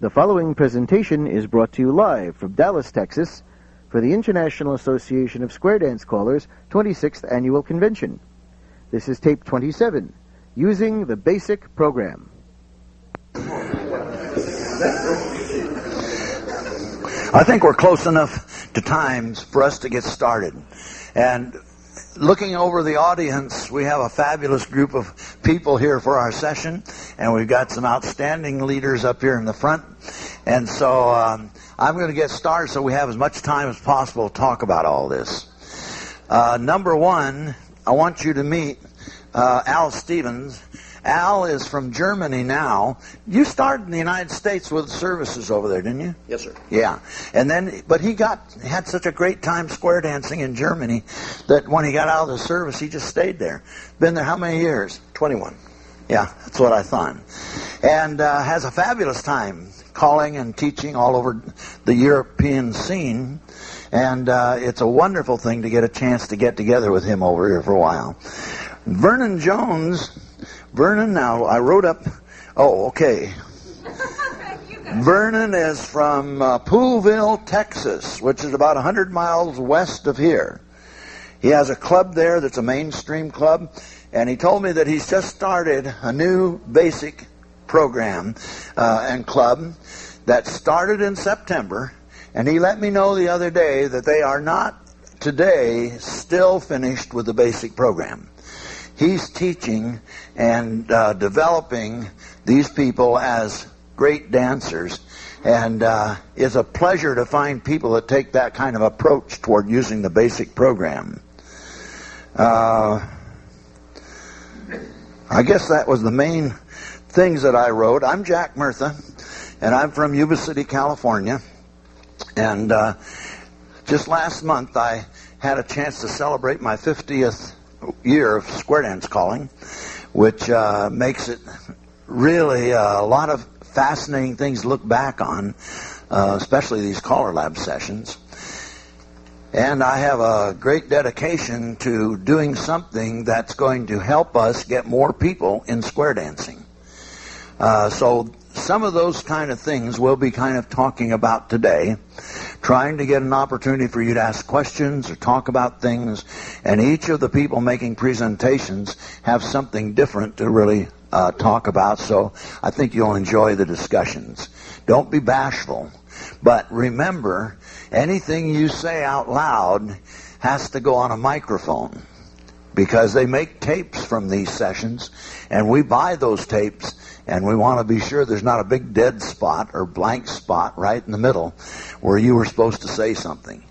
The following presentation is brought to you live from Dallas, Texas, for the International Association of Square Dance Callers 26th Annual Convention. This is tape 27, Using the Basic Program. I think we're close enough to times for us to get started. And looking over the audience, we have a fabulous group of people here for our session, and we've got some outstanding leaders up here in the front. And so I'm going to get started so we have as much time as possible to talk about all this. Number one, I want you to meet Al Stevens. Al is from Germany now. You started in the United States with services over there, didn't you? Yes, sir. Yeah. And then, but he had such a great time square dancing in Germany that when he got out of the service, he just stayed there. Been there how many years? 21. Yeah, that's what I thought. And has a fabulous time calling and teaching all over the European scene. And it's a wonderful thing to get a chance to get together with him over here for a while. Vernon Jones. Vernon, now I wrote up, oh, okay. Vernon is from Poolville, Texas, which is about 100 miles west of here. He has a club there that's a mainstream club, and he told me that he's just started a new basic program and club that started in September, and he let me know the other day that they are not today still finished with the basic program. He's teaching and developing these people as great dancers, and it's a pleasure to find people that take that kind of approach toward using the basic program. I guess that was the main things that I wrote. I'm Jack Murtha, and I'm from Yuba City, California, and just last month I had a chance to celebrate my 50th year of square dance calling, which makes it really a lot of fascinating things to look back on, especially these CALLERLAB sessions. And I have a great dedication to doing something that's going to help us get more people in square dancing. So some of those kind of things we'll be kind of talking about today, trying to get an opportunity for you to ask questions or talk about things, and each of the people making presentations have something different to really talk about, so I think you'll enjoy the discussions. Don't be bashful, but remember, anything you say out loud has to go on a microphone, because they make tapes from these sessions, and we buy those tapes, and we want to be sure there's not a big dead spot or blank spot right in the middle where you were supposed to say something.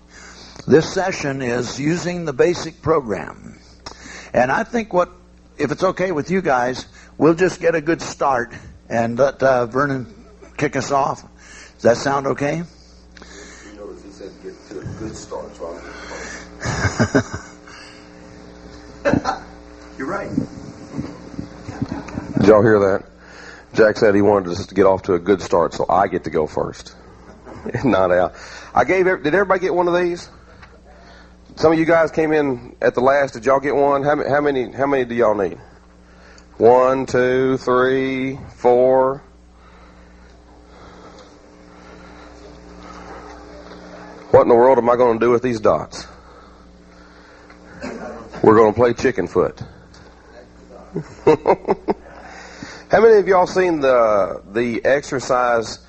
This session is using the basic program. And I think if it's okay with you guys, we'll just get a good start and let Vernon kick us off. Does that sound okay? You notice he said get to a good start, so You're right. Did y'all hear that? Jack said he wanted us to get off to a good start, so I get to go first. Not Al. Did everybody get one of these? Some of you guys came in at the last. Did y'all get one? How many do y'all need? 1, 2, 3, 4. What in the world am I going to do with these dots? We're going to play chicken foot. How many of y'all seen the exercise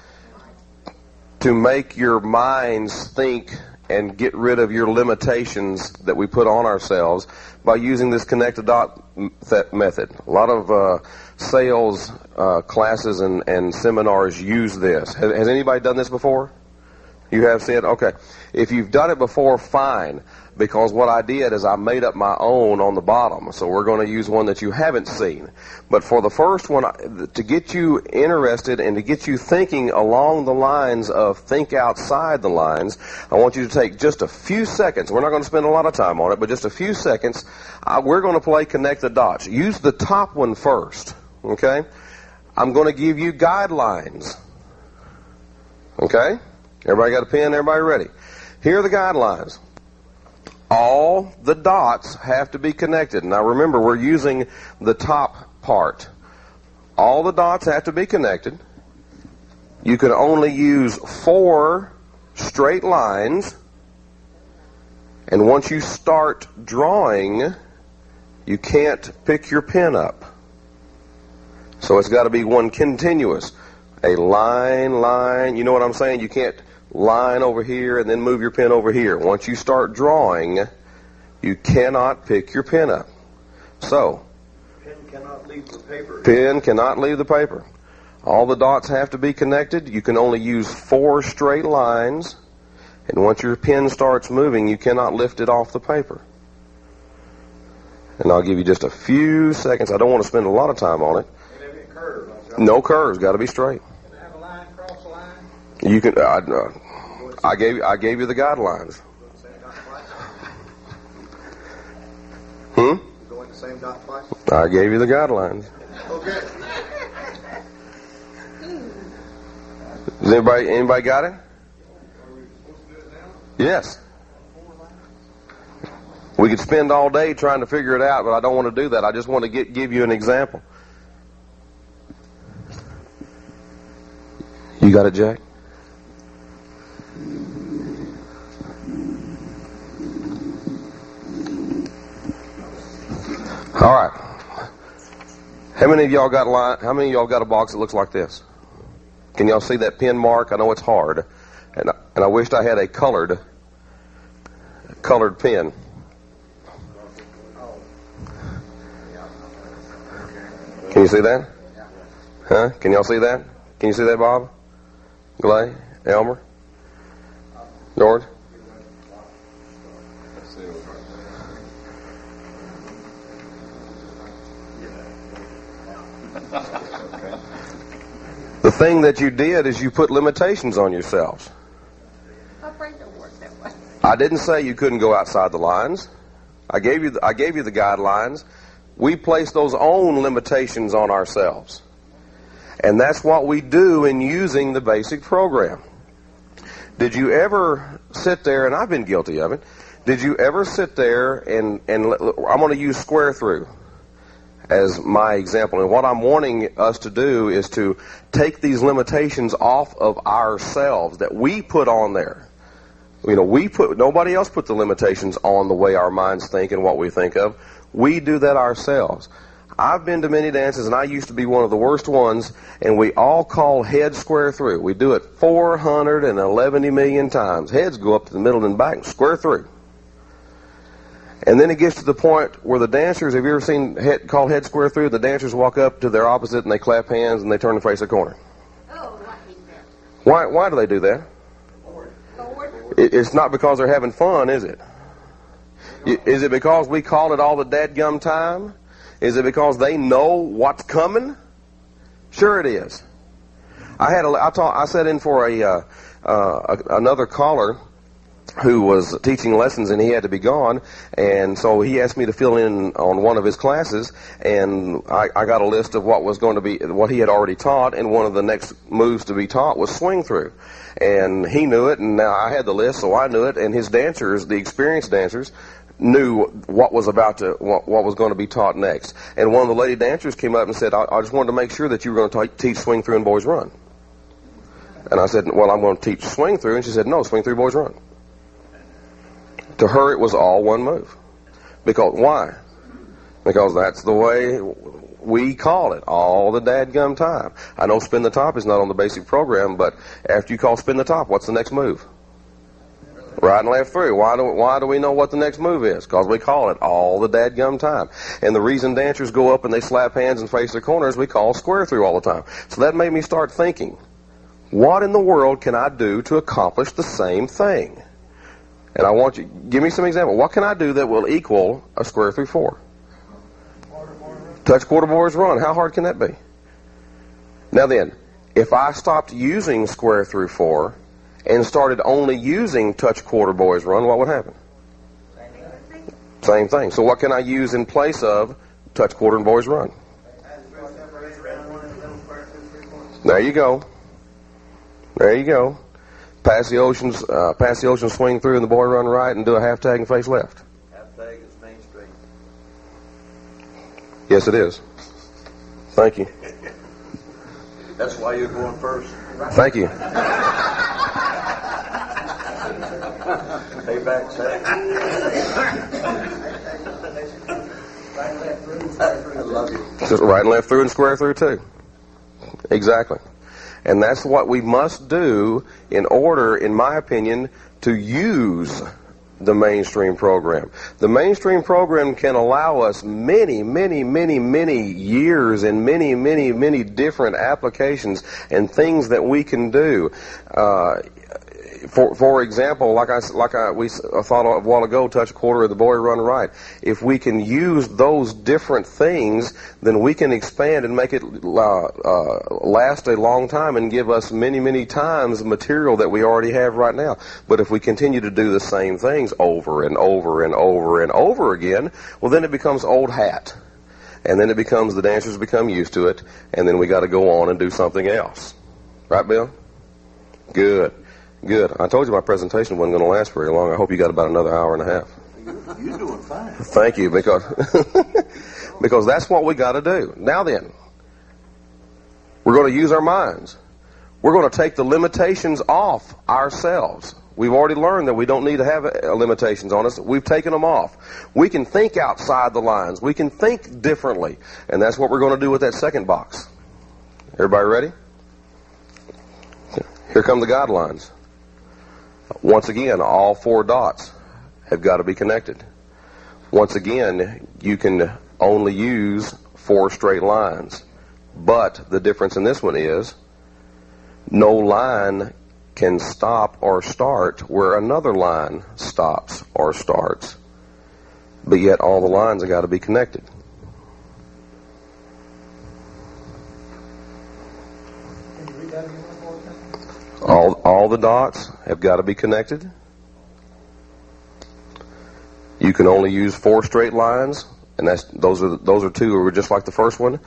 to make your minds think and get rid of your limitations that we put on ourselves by using this connect a dot method? A lot of sales classes and seminars use this. Has anybody done this before? You have said, okay. If you've done it before, fine. Because what I did is I made up my own on the bottom. So we're going to use one that you haven't seen. But for the first one, to get you interested and to get you thinking along the lines of think outside the lines, I want you to take just a few seconds. We're not going to spend a lot of time on it, but just a few seconds. We're going to play connect the dots. Use the top one first. Okay? I'm going to give you guidelines. Okay? Everybody got a pen? Everybody ready? Here are the guidelines. All the dots have to be connected. Now remember, we're using the top part. All the dots have to be connected. you can only use 4 straight lines, and once you start drawing, you can't pick your pen up. So it's got to be one continuous. A line, you know what I'm saying? You can't line over here and then move your pen over here. Once you start drawing, you cannot pick your pen up. So, Pen cannot leave the paper. pen cannot leave the paper. All the dots have to be connected. You can only use 4 straight lines. And once your pen starts moving, you cannot lift it off the paper. And I'll give you just a few seconds. I don't want to spend a lot of time on it. No curves. Got to be straight. Can I have a line, cross the line? You can. I gave you the guidelines. Going the same dot twice? I gave you the guidelines. Okay. Does anybody got it? Yes. We could spend all day trying to figure it out, but I don't want to do that. I just want to give you an example. You got it, Jack? All right. How many of y'all got a box that looks like this? Can y'all see that pen mark? I know it's hard, and I wished I had a colored pen. Can you see that? Huh? Can y'all see that? Can you see that, Bob? Glay? Elmer? George? The thing that you did is you put limitations on yourselves. I didn't say you couldn't go outside the lines. I gave you the guidelines. We place those own limitations on ourselves. And that's what we do in using the basic program. Did you ever sit there, and I've been guilty of it, did you ever sit there and I'm going to use square through as my example. And what I'm wanting us to do is to take these limitations off of ourselves that we put on there. You know, nobody else put the limitations on the way our minds think and what we think of. We do that ourselves. I've been to many dances, and I used to be one of the worst ones, and we all call head square through. We do it 411 million times. Heads go up to the middle and back, square through. And then it gets to the point where the dancers, have you ever seen called head square through? The dancers walk up to their opposite, and they clap hands, and they turn to face the corner. Oh, I hate that. Why do they do that? It's not because they're having fun, is it? Is it because we call it all the dadgum time? Is it because they know what's coming? Sure it is. I sat in for another caller who was teaching lessons, and he had to be gone, and so he asked me to fill in on one of his classes, and I got a list of what he had already taught, and one of the next moves to be taught was swing through. And he knew it, and now I had the list, so I knew it, and his dancers, the experienced dancers, knew what was going to be taught next. And one of the lady dancers came up and said, I just wanted to make sure that you were going to teach swing through and boys run. And I said, well, I'm going to teach swing through. And she said, no, swing through, boys run. To her, it was all one move. Why? Because that's the way we call it all the dadgum time. I know spin the top is not on the basic program, but after you call spin the top, what's the next move? Right and left through. Why do we know what the next move is? Because we call it all the dadgum time. And the reason dancers go up and they slap hands and face their corners, we call square through all the time. So that made me start thinking, what in the world can I do to accomplish the same thing? And I want you, give me some example. What can I do that will equal a square through 4? Touch quarter boys run. How hard can that be? Now then, if I stopped using square through 4 and started only using touch quarter boys run, what would happen? Same thing. So what can I use in place of touch quarter and boys run? There you go. There you go. Pass the ocean swing through and the boy run right and do a half tag and face left. Half tag is mainstream. Yes, it is. Thank you. That's why you're going first. Thank you. Payback, Zach. I love you. Just right and left through and square through too. Exactly. And that's what we must do in order, in my opinion, to use the mainstream program. The mainstream program can allow us many, many, many, many years and many, many, many different applications and things that we can do. For example, we thought a while ago, touch a quarter of the boy, run right. If we can use those different things, then we can expand and make it last a long time and give us many, many times the material that we already have right now. But if we continue to do the same things over and over and over and over again, well, then it becomes old hat. And then it becomes, the dancers become used to it, and then we got to go on and do something else. Right, Bill? Good. Good. I told you my presentation wasn't going to last very long. I hope you got about another hour and a half. You're doing fine. Thank you, because because that's what we got to do. Now then, we're going to use our minds. We're going to take the limitations off ourselves. We've already learned that we don't need to have limitations on us. We've taken them off. We can think outside the lines. We can think differently. And that's what we're going to do with that second box. Everybody ready? Here come the guidelines. Once again, all 4 dots have got to be connected. Once again, you can only use 4 straight lines. But the difference in this one is no line can stop or start where another line stops or starts. But yet all the lines have got to be connected. Can you read that again one more time? All the dots have got to be connected. You can only use 4 straight lines, and those are 2 that were just like the first one.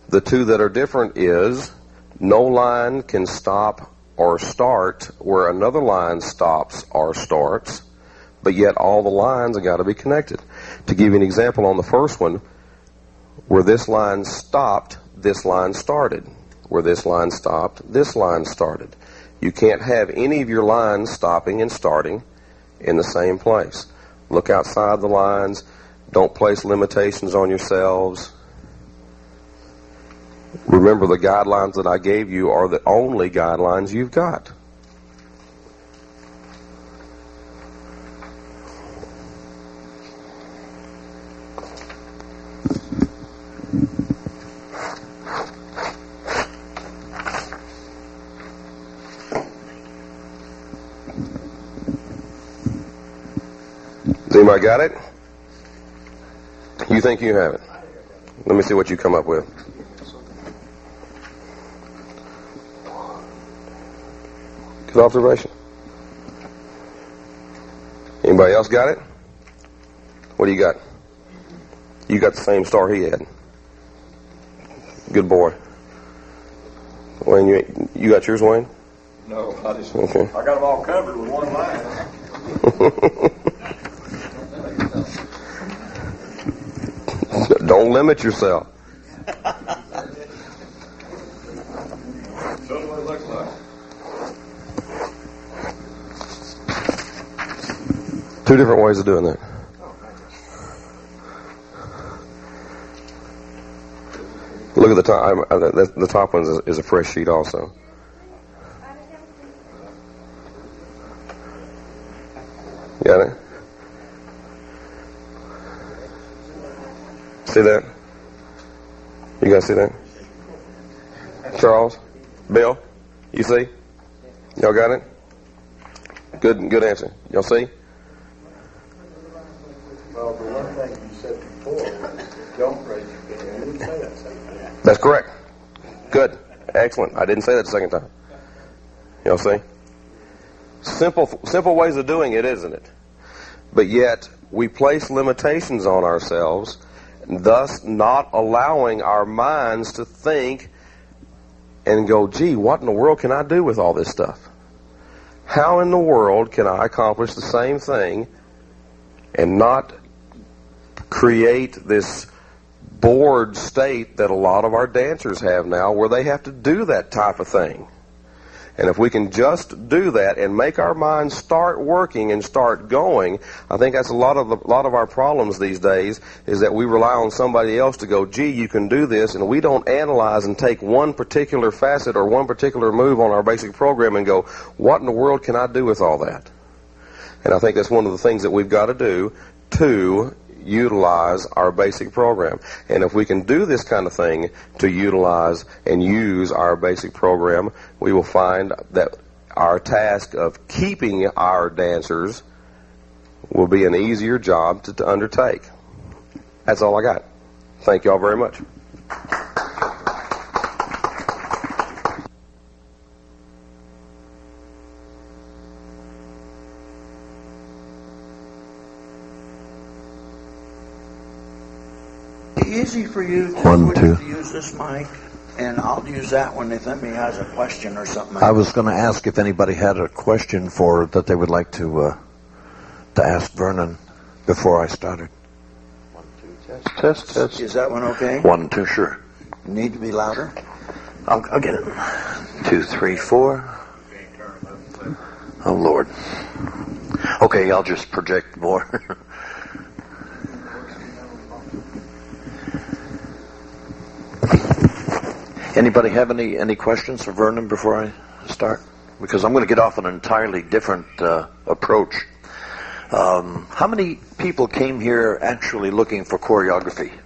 The 2 that are different is no line can stop or start where another line stops or starts, but yet all the lines have got to be connected. To give you an example on the first one, where this line stopped, this line started. Where this line stopped, this line started. You can't have any of your lines stopping and starting in the same place. Look outside the lines. Don't place limitations on yourselves. Remember, the guidelines that I gave you are the only guidelines you've got. Anybody got it? You think you have it? Let me see what you come up with. Good observation. Anybody else got it? What do you got? You got the same star he had. Good boy. Wayne, you got yours, Wayne? No, I just. Okay. I got them all covered with one line. Don't limit yourself. That's what it looks like. 2 different ways of doing that. Look at the top. The top one is a fresh sheet also. Got it? See that? You guys see that? Charles? Bill? You see? Y'all got it? Good answer. Y'all see? Well, the one thing you said before, don't raise your hand. You didn't say that second time. That's correct. Good. Excellent. I didn't say that the second time. Y'all see? Simple ways of doing it, isn't it? But yet, we place limitations on ourselves, thus not allowing our minds to think and go, gee, what in the world can I do with all this stuff? How in the world can I accomplish the same thing and not create this bored state that a lot of our dancers have now, where they have to do that type of thing. And if we can just do that and make our minds start working and start going, I think that's a lot of our problems these days, is that we rely on somebody else to go, gee, you can do this, and we don't analyze and take one particular facet or one particular move on our basic program and go, what in the world can I do with all that? And I think that's one of the things that we've got to do to utilize our basic program. And if we can do this kind of thing to utilize and use our basic program, we will find that our task of keeping our dancers will be an easier job to undertake. That's all I got. Thank you all very much. Easy for you One, two. to use this mic, and I'll use that one if anybody has a question or something. I was going to ask if anybody had a question that they would like to ask Vernon before I started. 1, 2, test. Is that one okay? 1, 2, sure. Need to be louder? I'll get it. 2, 3, 4. Oh Lord. Okay, I'll just project more. Anybody have any questions for Vernon before I start? Because I'm going to get off an entirely different approach. How many people came here actually looking for choreography?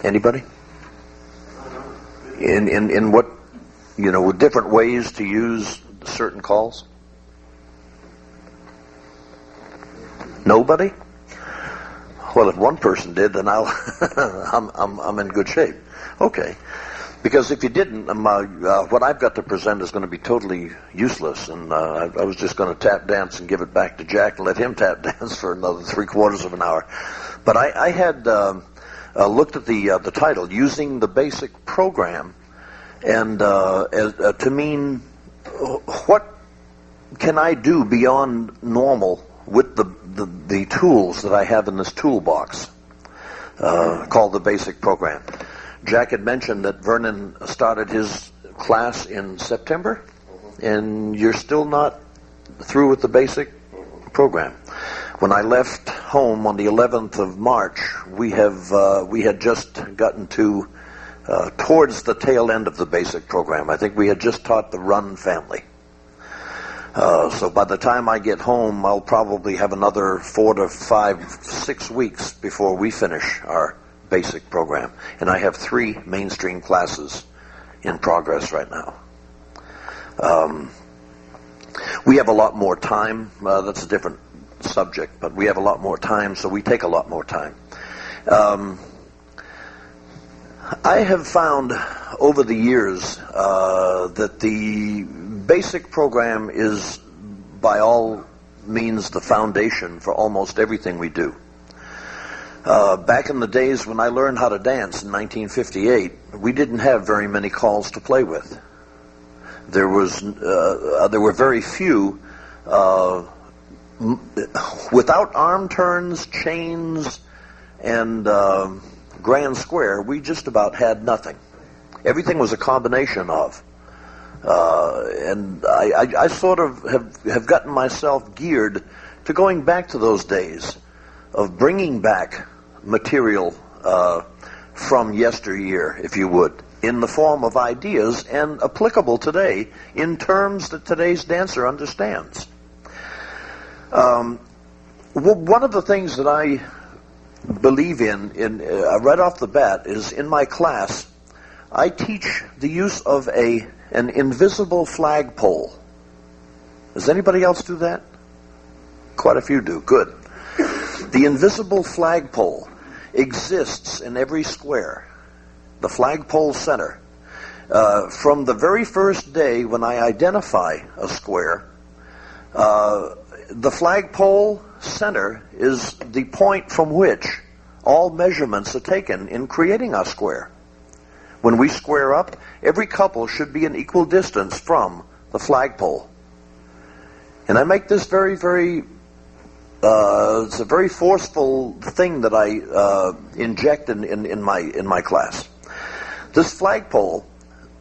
Anybody? In what, with different ways to use certain calls? Nobody? Well, if one person did, then I'm in good shape. Okay. Because if you didn't, what I've got to present is going to be totally useless, and I was just going to tap dance and give it back to Jack and let him tap dance for another 3/4 of an hour. But I had looked at the title, Using the Basic Program, and to mean what can I do beyond normal with the tools that I have in this toolbox called the Basic Program. Jack had mentioned that Vernon started his class in September, and you're still not through with the basic program. When I left home on the 11th of March, we had just gotten to towards the tail end of the basic program. I think we had just taught the Run family. So by the time I get home, I'll probably have another 4 to 5, 6 weeks before we finish our basic program. And I have 3 mainstream classes in progress right now. We have a lot more time. That's a different subject, but we have a lot more time, so we take a lot more time. I have found over the years that the basic program is by all means the foundation for almost everything we do. Back in the days when I learned how to dance in 1958, we didn't have very many calls to play with. There were very few without arm turns, chains, and grand square. We just about had nothing. Everything was a combination of. And I sort of have gotten myself geared to going back to those days of bringing back material from yesteryear, if you would, in the form of ideas and applicable today in terms that today's dancer understands. One of the things that I believe in right off the bat is in my class, I teach the use of an invisible flagpole. Does anybody else do that? Quite a few do. Good. The invisible flagpole exists in every square. The flagpole center. From the very first day when I identify a square, the flagpole center is the point from which all measurements are taken in creating our square. When we square up, every couple should be an equal distance from the flagpole. And I make this very, very it's a very forceful thing that I inject in my class. This flagpole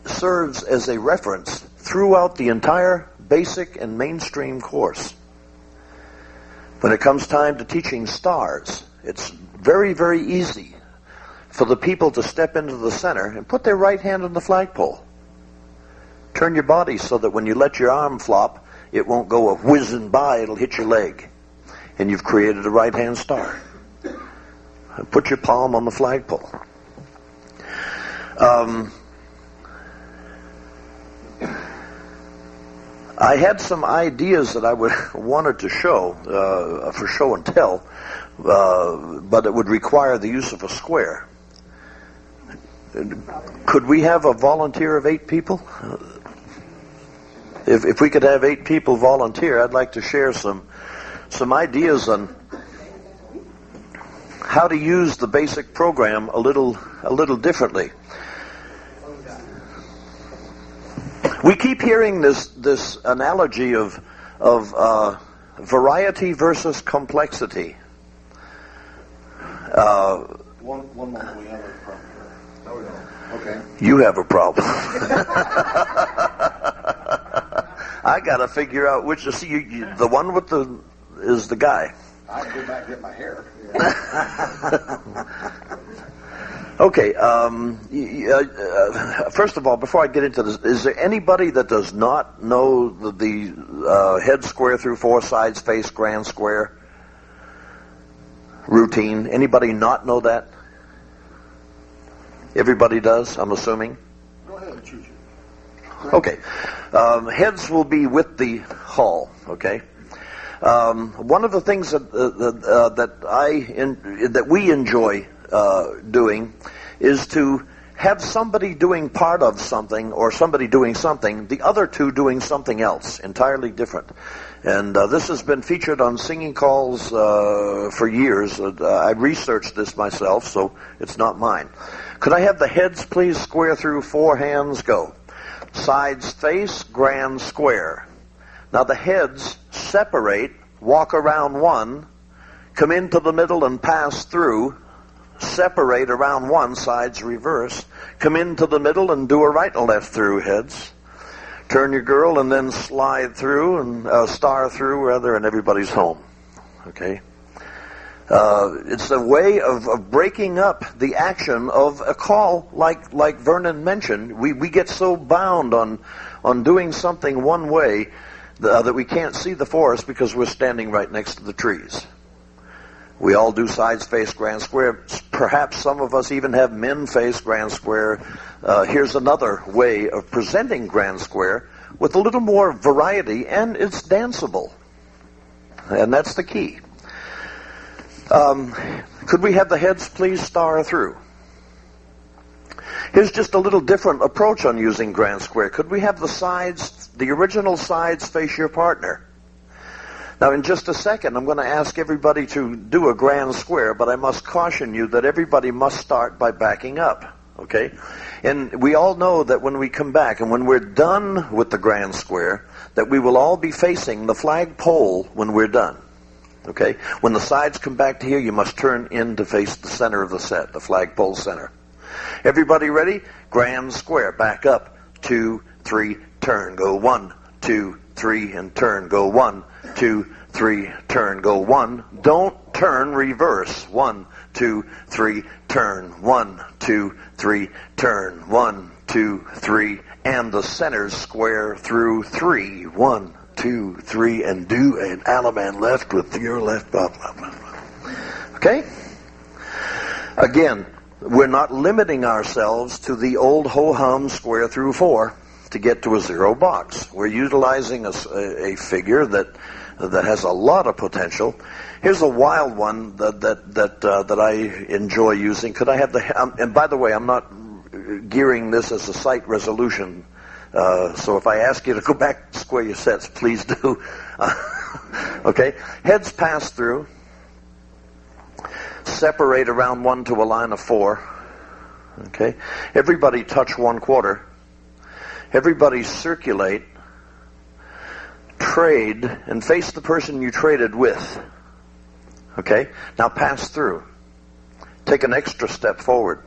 serves as a reference throughout the entire basic and mainstream course. When it comes time to teaching stars, it's very, very easy for the people to step into the center and put their right hand on the flagpole. Turn your body so that when you let your arm flop, it won't go whizzing by, it'll hit your leg. And you've created a right-hand star. Put your palm on the flagpole. I had some ideas that I wanted to show for show and tell, but it would require the use of a square. Could we have a volunteer of 8 people? If we could have 8 people volunteer, I'd like to share some ideas on how to use the basic program a little differently. We keep hearing this analogy of variety versus complexity. One moment, we have a problem here. No, we don't. Okay. You have a problem. I got to figure out which. See, the one with is the guy. I'll go back and get my hair. Okay. First of all, before I get into this, is there anybody that does not know the head square through 4, sides face grand square routine? Anybody not know that? Everybody does, I'm assuming. Go ahead, choo-choo. Okay. Heads will be with the hull. Okay. One of the things that we enjoy doing is to have somebody doing part of something or somebody doing something, the other two doing something else, entirely different. And this has been featured on singing calls for years. I researched this myself, so it's not mine. Could I have the heads please square through 4, hands go. Sides face, grand square. Now the heads separate, walk around 1, come into the middle and pass through, separate around 1, sides reverse, come into the middle and do a right and left through heads. Turn your girl and then slide through and star through rather, and everybody's home. Okay. It's a way of breaking up the action of a call like Vernon mentioned. We get so bound on doing something one way that we can't see the forest because we're standing right next to the trees. We all do sides face grand square. Perhaps some of us even have men face grand square. Here's another way of presenting grand square with a little more variety, and it's danceable. And that's the key. Could we have the heads please star through? Here's just a little different approach on using grand square. Could we have the sides, the original sides face your partner? Now in just a second I'm going to ask everybody to do a grand square, but I must caution you that everybody must start by backing up. Okay? And we all know that when we come back and when we're done with the grand square, that we will all be facing the flagpole when we're done. Okay? When the sides come back to here, you must turn in to face the center of the set, the flagpole center. Everybody ready? Grand square. Back up. 2, 3, turn. Go 1, 2, 3, and turn. Go 1, 2, 3, turn. Go 1. Don't turn reverse. 1, 2, 3, turn. 1, 2, 3, turn. 1, 2, 3, and the center square through 3. 1, 2, 3, and do an Alaman left with your left. Blah, blah, blah, blah. Okay? Again, we're not limiting ourselves to the old ho-hum square through 4 to get to a 0 box. We're utilizing a figure that has a lot of potential. Here's a wild one that I enjoy using. Could I have the... and by the way, I'm not gearing this as a sight resolution. So if I ask you to go back and square your sets, please do. Okay? Heads pass through. Separate around 1 to a line of 4. Okay? Everybody touch 1/4. Everybody circulate. Trade and face the person you traded with. Okay? Now pass through. Take an extra step forward.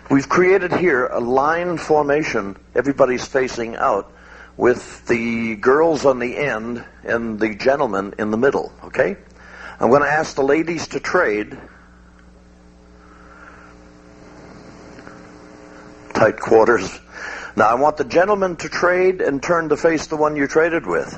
We've created here a line formation. Everybody's facing out with the girls on the end and the gentlemen in the middle. Okay? I'm going to ask the ladies to trade. Tight quarters. Now I want the gentlemen to trade and turn to face the one you traded with.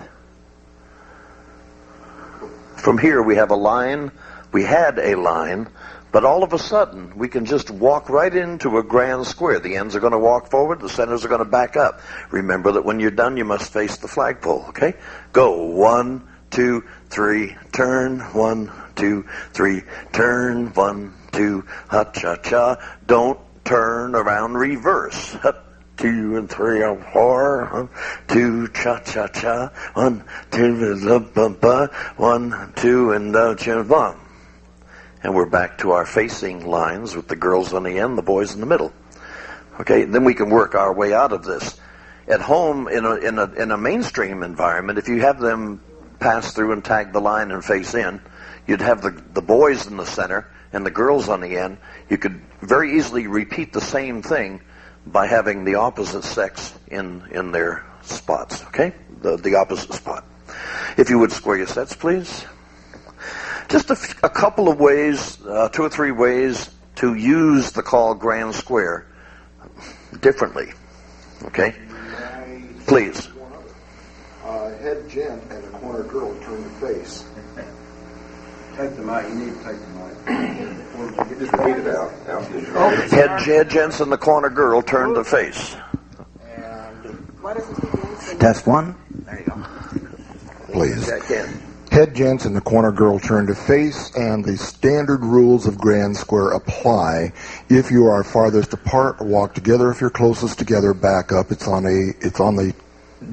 From here we have a line. We had a line, but all of a sudden we can just walk right into a grand square. The ends are going to walk forward, the centers are going to back up. Remember that when you're done you must face the flagpole, okay? Go. 1, 2, 3, turn. 1, 2, 3, turn. 1, 2, ha-cha-cha. Don't turn around, reverse. 2 and 3 and 4. 1, 2, cha-cha-cha. 1, 2, ba-ba. 1, 2, and cha-bum. And we're back to our facing lines with the girls on the end, the boys in the middle. Okay, then we can work our way out of this. At home, in a mainstream environment, if you have them pass through and tag the line and face in, you'd have the boys in the center and the girls on the end. You could very easily repeat the same thing by having the opposite sex in their spots, okay? The opposite spot. If you would square your sets, please. Just a couple of ways, 2 or 3 ways to use the call grand square differently. Okay? Please. Head gent and a corner girl turn to face. Take the mic. You need to take the mic. You just repeat it out. Head gents and the corner girl turn to face. Test 1. There you go. Please. Again. Head gents and the corner girl turn to face, and the standard rules of grand square apply. If you are farthest apart, walk together. If you're closest together, back up. It's on the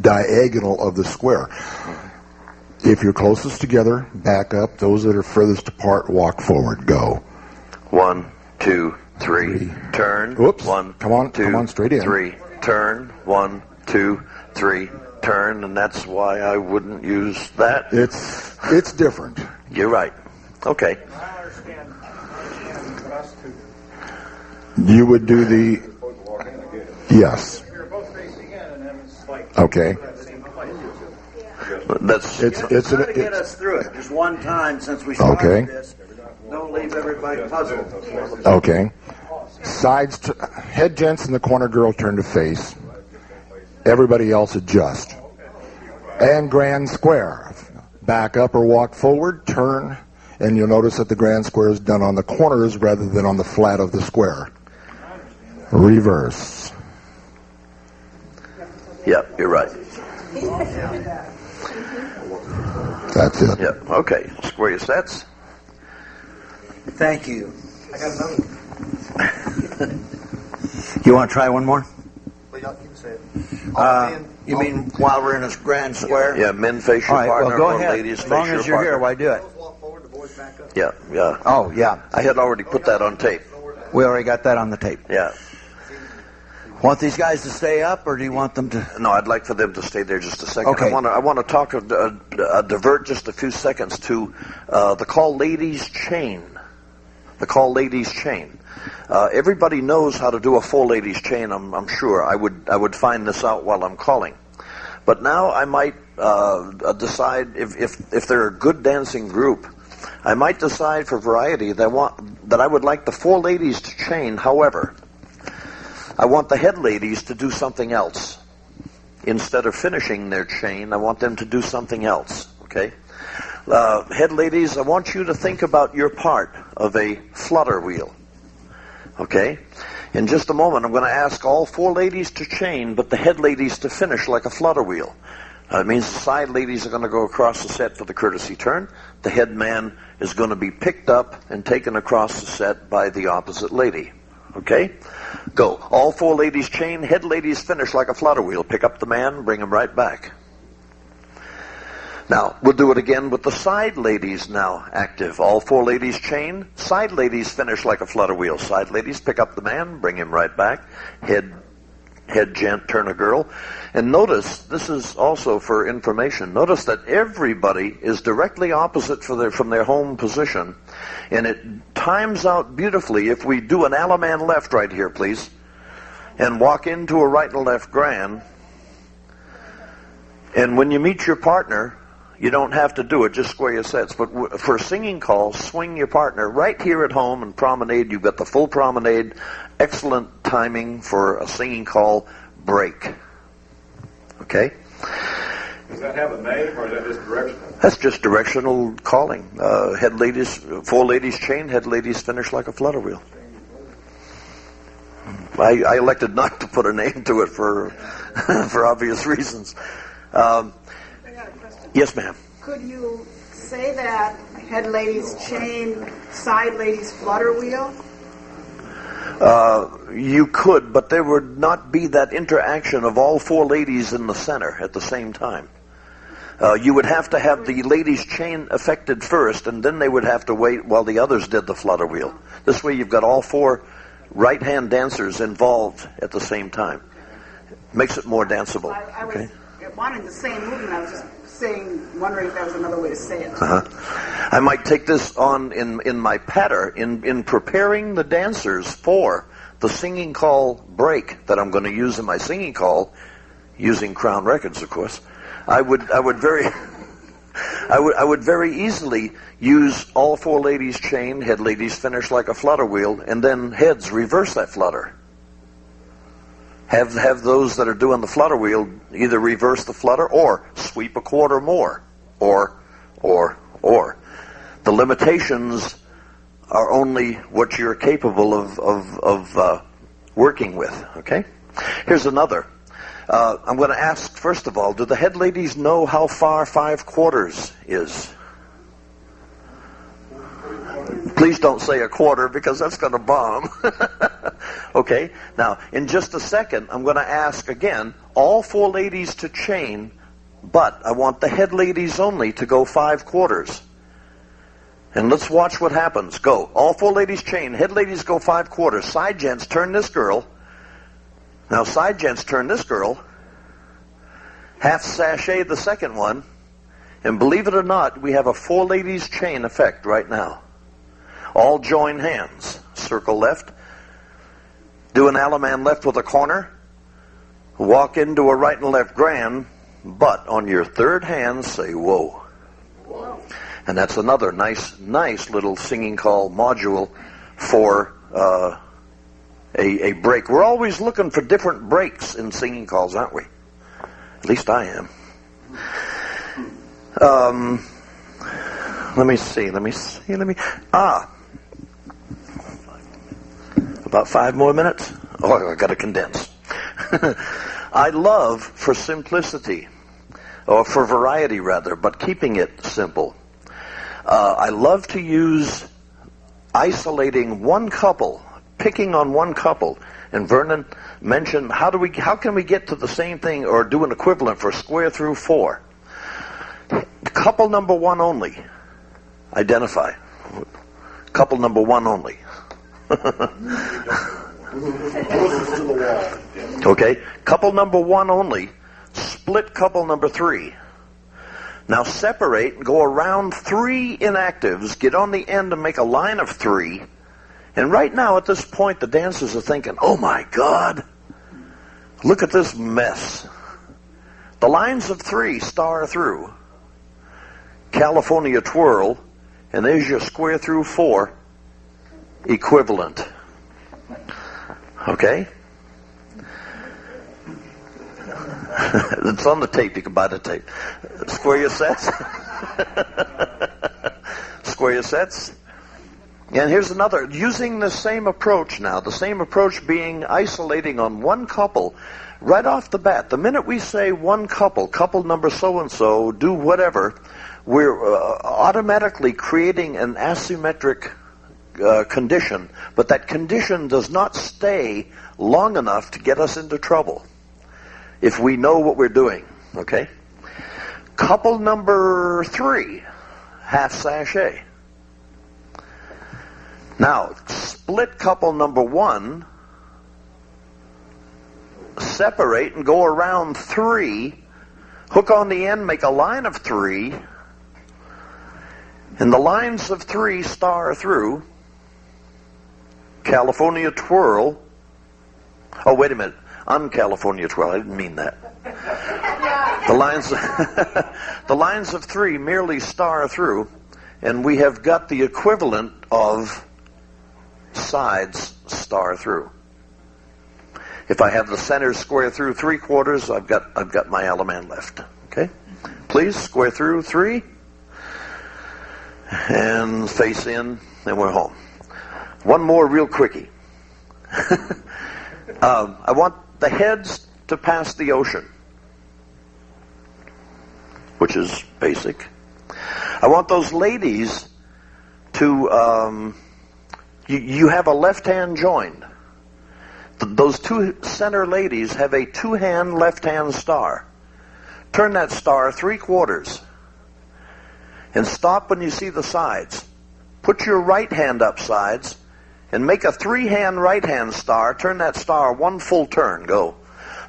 diagonal of the square. If you're closest together, back up. Those that are furthest apart, walk forward. Go. 1, 2, 3, turn. Oops. 1, Come on, 2, straight in. 3, turn. 1, 2, 3, turn. And that's why I wouldn't use that. It's different. You're right. Okay. I understand what us two. You would do the yes. You're both facing in, and then it's like Okay. that same place. That's It's Try to get us through it just one time since we started Okay. this. Don't leave everybody puzzled. okay. Head gents and the corner girl turn to face. Everybody else adjust. And grand square. Back up or walk forward, turn, and you'll notice that the grand square is done on the corners rather than on the flat of the square. Reverse. Yep, you're right. That's it. Yep. Okay. Square your sets. Thank you. I got another one. You want to try one more? Well, y'all can say it. You mean while we're in a grand square? Yeah, men face your All right, partner, well, go or ahead. ladies As face long your as you're partner. here, why do it? Walk forward, the boys back up. Yeah, yeah. Oh, yeah. I had already put that on tape. We already got that on the tape. Yeah. Want these guys to stay up, or do you want them to... No, I'd like for them to stay there just a second. Okay. I want to talk, divert just a few seconds to the call ladies chain. The call ladies chain. Everybody knows how to do a full ladies chain. I'm sure. I would find this out while I'm calling. But now I might decide if they're a good dancing group, I might decide for variety that I would like the 4 ladies to chain. However, I want the head ladies to do something else. Instead of finishing their chain, I want them to do something else. Okay? Head ladies, I want you to think about your part of a flutter wheel. Okay? In just a moment, I'm going to ask all 4 ladies to chain, but the head ladies to finish like a flutter wheel. It means the side ladies are going to go across the set for the courtesy turn. The head man is going to be picked up and taken across the set by the opposite lady. Okay? Go. All 4 ladies chain, head ladies finish like a flutter wheel. Pick up the man, bring him right back. Now, we'll do it again with the side ladies now active. All 4 ladies chain, side ladies finish like a flutter wheel. Side ladies pick up the man, bring him right back. Head head gent, turn a girl. And notice, this is also for information, notice that everybody is directly opposite from their home position. And it times out beautifully if we do an Alaman left right here, please, and walk into a right and left grand. And when you meet your partner, you don't have to do it, just square your sets. But for a singing call, swing your partner right here at home and promenade. You've got the full promenade. Excellent timing for a singing call break. Okay? Does that have a name, or is that just directional? That's just directional calling. Head ladies, 4 ladies chain, head ladies finish like a flutter wheel. I elected not to put a name to it for for obvious reasons. I got a question. Yes, ma'am. Could you say that head ladies chain, side ladies flutter wheel? You could, but there would not be that interaction of all 4 ladies in the center at the same time. You would have to have the ladies chain affected first, and then they would have to wait while the others did the flutter wheel. This way you've got all 4 right-hand dancers involved at the same time. Makes it more danceable. I was wanting the same movement. I was just wondering if that was another way to say it. I might take this on in my pattern, in preparing the dancers for the singing call break that I'm going to use in my singing call, using Crown Records, of course. I would very easily use all 4 ladies chain, head ladies finish like a flutter wheel, and then heads reverse that flutter. Have those that are doing the flutter wheel either reverse the flutter or sweep a quarter more, or. The limitations are only what you're capable of working with. Okay. Here's another. I'm going to ask, first of all, do the head ladies know how far 5 quarters is? Please don't say a quarter, because that's going to bomb. Okay, now, in just a second, I'm going to ask again, all 4 ladies to chain, but I want the head ladies only to go 5 quarters. And let's watch what happens. Go. All 4 ladies chain, head ladies go 5 quarters. Side gents turn this girl. Now, side gents turn this girl, half sashay the second one, and believe it or not, we have a 4 ladies chain effect right now. All join hands. Circle left. Do an Alaman left with a corner. Walk into a right and left grand, but on your 3rd hand, say whoa. And that's another nice little singing call module for a break. We're always looking for different breaks in singing calls, aren't we? At least I am. Let me see. About 5 more minutes? Oh, I got to condense. I love, for simplicity, or for variety rather, but keeping it simple, I love to use isolating one couple, picking on one couple. And Vernon mentioned, how can we get to the same thing or do an equivalent for square through 4? Couple number 1 only. Identify. Couple number 1 only. Okay, couple number 1 only. Split couple number 3. Now separate and go around 3 inactives. Get on the end and make a line of 3. And right now at this point the dancers are thinking, oh my God, look at this mess. The lines of 3 star through. California twirl. And there's your square through 4 equivalent. Okay? It's on the tape. You can buy the tape. Square your sets. Square your sets. And here's another. Using the same approach now. The same approach being isolating on one couple right off the bat. The minute we say one couple number so-and-so, do whatever, we're automatically creating an asymmetric condition, but that condition does not stay long enough to get us into trouble if we know what we're doing. Okay? Couple number 3, half sashay. Now, split couple number 1, separate and go around 3, hook on the end, make a line of 3, and the lines of 3 star through, California twirl. Oh, wait a minute. Un-California twirl. I didn't mean that. The lines of 3 merely star through, and we have got the equivalent of sides star through. If I have the center square through 3/4, I've got my element left. Okay? Please square through 3 and face in, and we're home. One more real quickie. I want the heads to pass the ocean, which is basic. I want those ladies to, you have a left hand joined. Those 2 center ladies have a 2-hand left hand star. Turn that star 3/4 and stop when you see the sides. Put your right hand up sides and make a 3-hand right hand star. Turn that star 1 full turn. Go.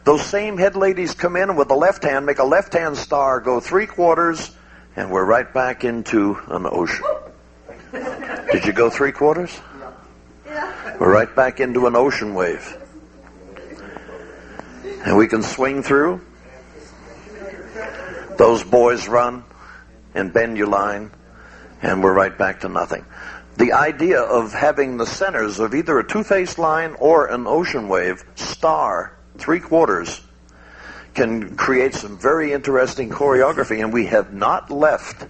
Those same head ladies come in with the left hand, make a left hand star, go 3/4, and we're right back into an ocean. Did you go 3/4? We're right back into an ocean wave. And we can swing through. Those boys run and bend your line, and we're right back to nothing. The idea of having the centers of either a 2-faced line or an ocean wave star 3/4 can create some very interesting choreography, and we have not left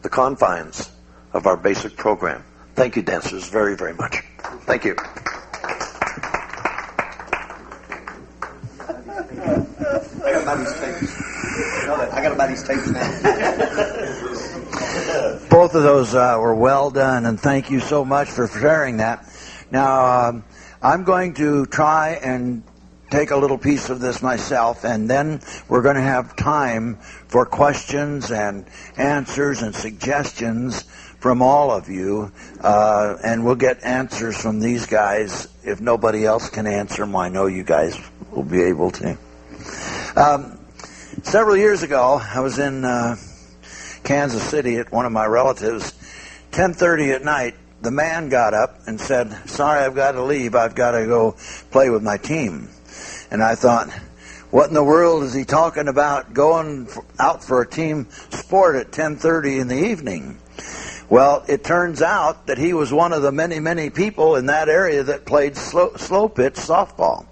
the confines of our basic program. Thank you, dancers, very, very much. Thank you. I got Buddy's tapes. You know that? I got Buddy's tapes now. Both of those were well done, and thank you so much for sharing that. Now, I'm going to try and take a little piece of this myself, and then we're going to have time for questions and answers and suggestions from all of you, and we'll get answers from these guys. If nobody else can answer them, I know you guys will be able to. Several years ago, I was in Kansas City at one of my relatives. 10:30 at night, the man got up and said, "Sorry, I've got to leave. I've got to go play with my team." And I thought, what in the world is he talking about going out for a team sport at 10:30 in the evening? Well, it turns out that he was one of the many, many people in that area that played slow pitch softball.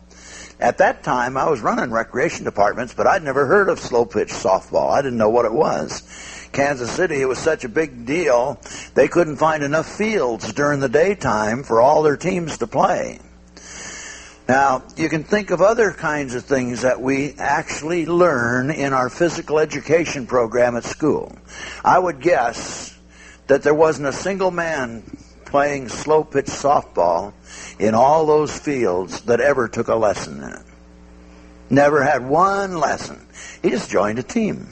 At that time, I was running recreation departments, but I'd never heard of slow pitch softball. I didn't know what it was. Kansas City, it was such a big deal, they couldn't find enough fields during the daytime for all their teams to play. Now, you can think of other kinds of things that we actually learn in our physical education program at school. I would guess that there wasn't a single man playing slow pitch softball in all those fields that ever took a lesson in it. Never had one lesson. He just joined a team.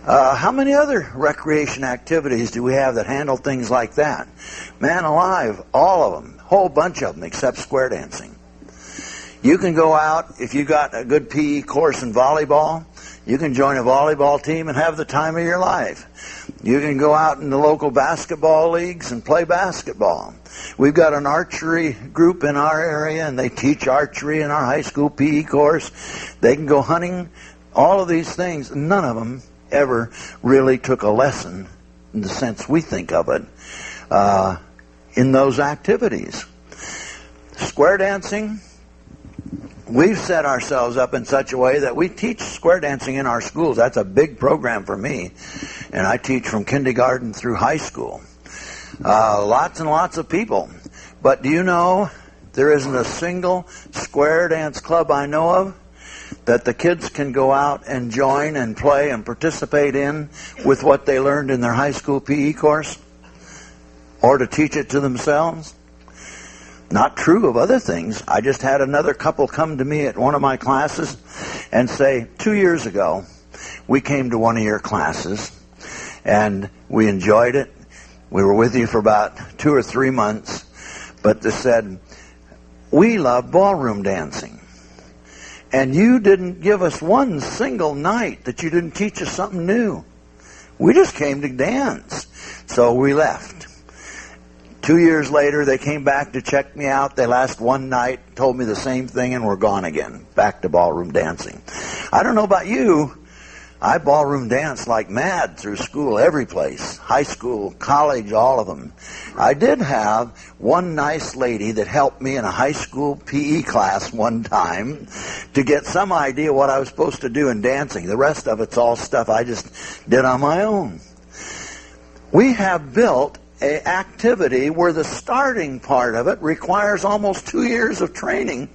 How many other recreation activities do we have that handle things like that? Man alive, all of them, whole bunch of them except square dancing. You can go out, if you got a good PE course in volleyball, you can join a volleyball team and have the time of your life. You can go out in the local basketball leagues and play basketball. We've got an archery group in our area, and they teach archery in our high school PE course. They can go hunting, all of these things. None of them ever really took a lesson in the sense we think of it in those activities. Square dancing, we've set ourselves up in such a way that we teach square dancing in our schools. That's a big program for me, and I teach from kindergarten through high school. Lots and lots of people. But do you know there isn't a single square dance club I know of that the kids can go out and join and play and participate in with what they learned in their high school PE course, or to teach it to themselves? Not true of other things. I just had another couple come to me at one of my classes and say, 2 years ago, we came to one of your classes and we enjoyed it. We were with you for about 2 or 3 months, but they said, we love ballroom dancing. And you didn't give us one single night that you didn't teach us something new. We just came to dance. So we left. 2 years later, they came back to check me out. They last one night, told me the same thing, and we're gone again. Back to ballroom dancing. I don't know about you. I ballroom danced like mad through school, every place. High school, college, all of them. I did have one nice lady that helped me in a high school PE class one time to get some idea what I was supposed to do in dancing. The rest of it's all stuff I just did on my own. We have built an activity where the starting part of it requires almost 2 years of training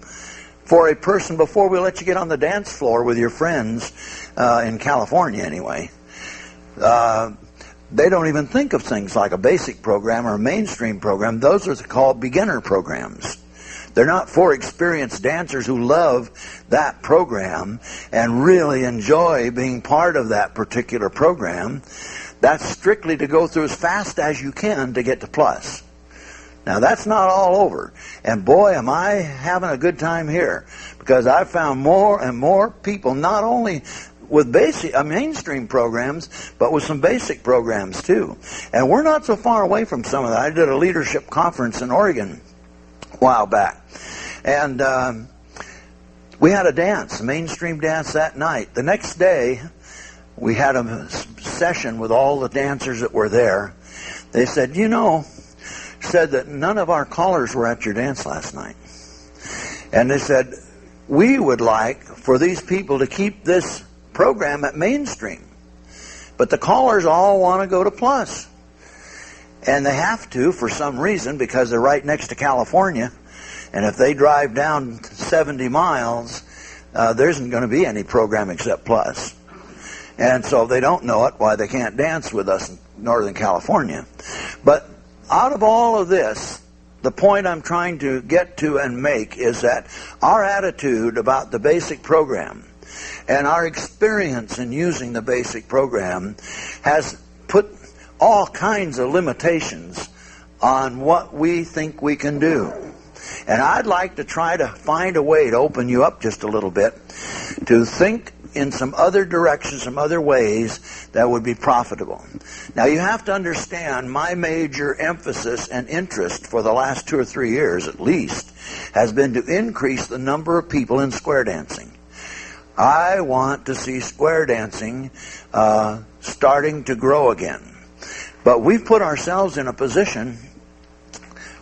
for a person before we let you get on the dance floor with your friends, in California anyway. They don't even think of things like a basic program or a mainstream program. Those are called beginner programs. They're not for experienced dancers who love that program and really enjoy being part of that particular program. That's strictly to go through as fast as you can to get to plus. Now, that's not all over. And boy, am I having a good time here, because I've found more and more people, not only with basic mainstream programs, but with some basic programs too. And we're not so far away from some of that. I did a leadership conference in Oregon a while back. And we had a dance, a mainstream dance that night. The next day, we had a session with all the dancers that were there. They said, said that none of our callers were at your dance last night. And they said, we would like for these people to keep this program at mainstream. But the callers all want to go to plus. And they have to for some reason, because they're right next to California. And if they drive down 70 miles, there isn't going to be any program except plus. And so they don't know it, why they can't dance with us in Northern California. But out of all of this, the point I'm trying to get to and make is that our attitude about the basic program and our experience in using the basic program has put all kinds of limitations on what we think we can do. And I'd like to try to find a way to open you up just a little bit to think in some other directions, some other ways that would be profitable. Now, you have to understand my major emphasis and interest for the last 2 or 3 years at least has been to increase the number of people in square dancing. I want to see square dancing starting to grow again. But we've put ourselves in a position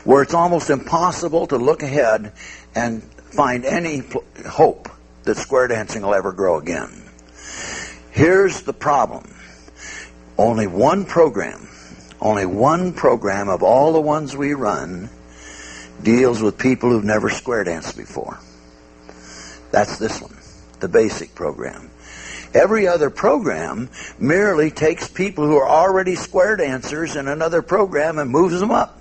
where it's almost impossible to look ahead and find any hope that square dancing will ever grow again. Here's the problem. Only one program of all the ones we run deals with people who've never square danced before. That's this one, the basic program. Every other program merely takes people who are already square dancers in another program and moves them up.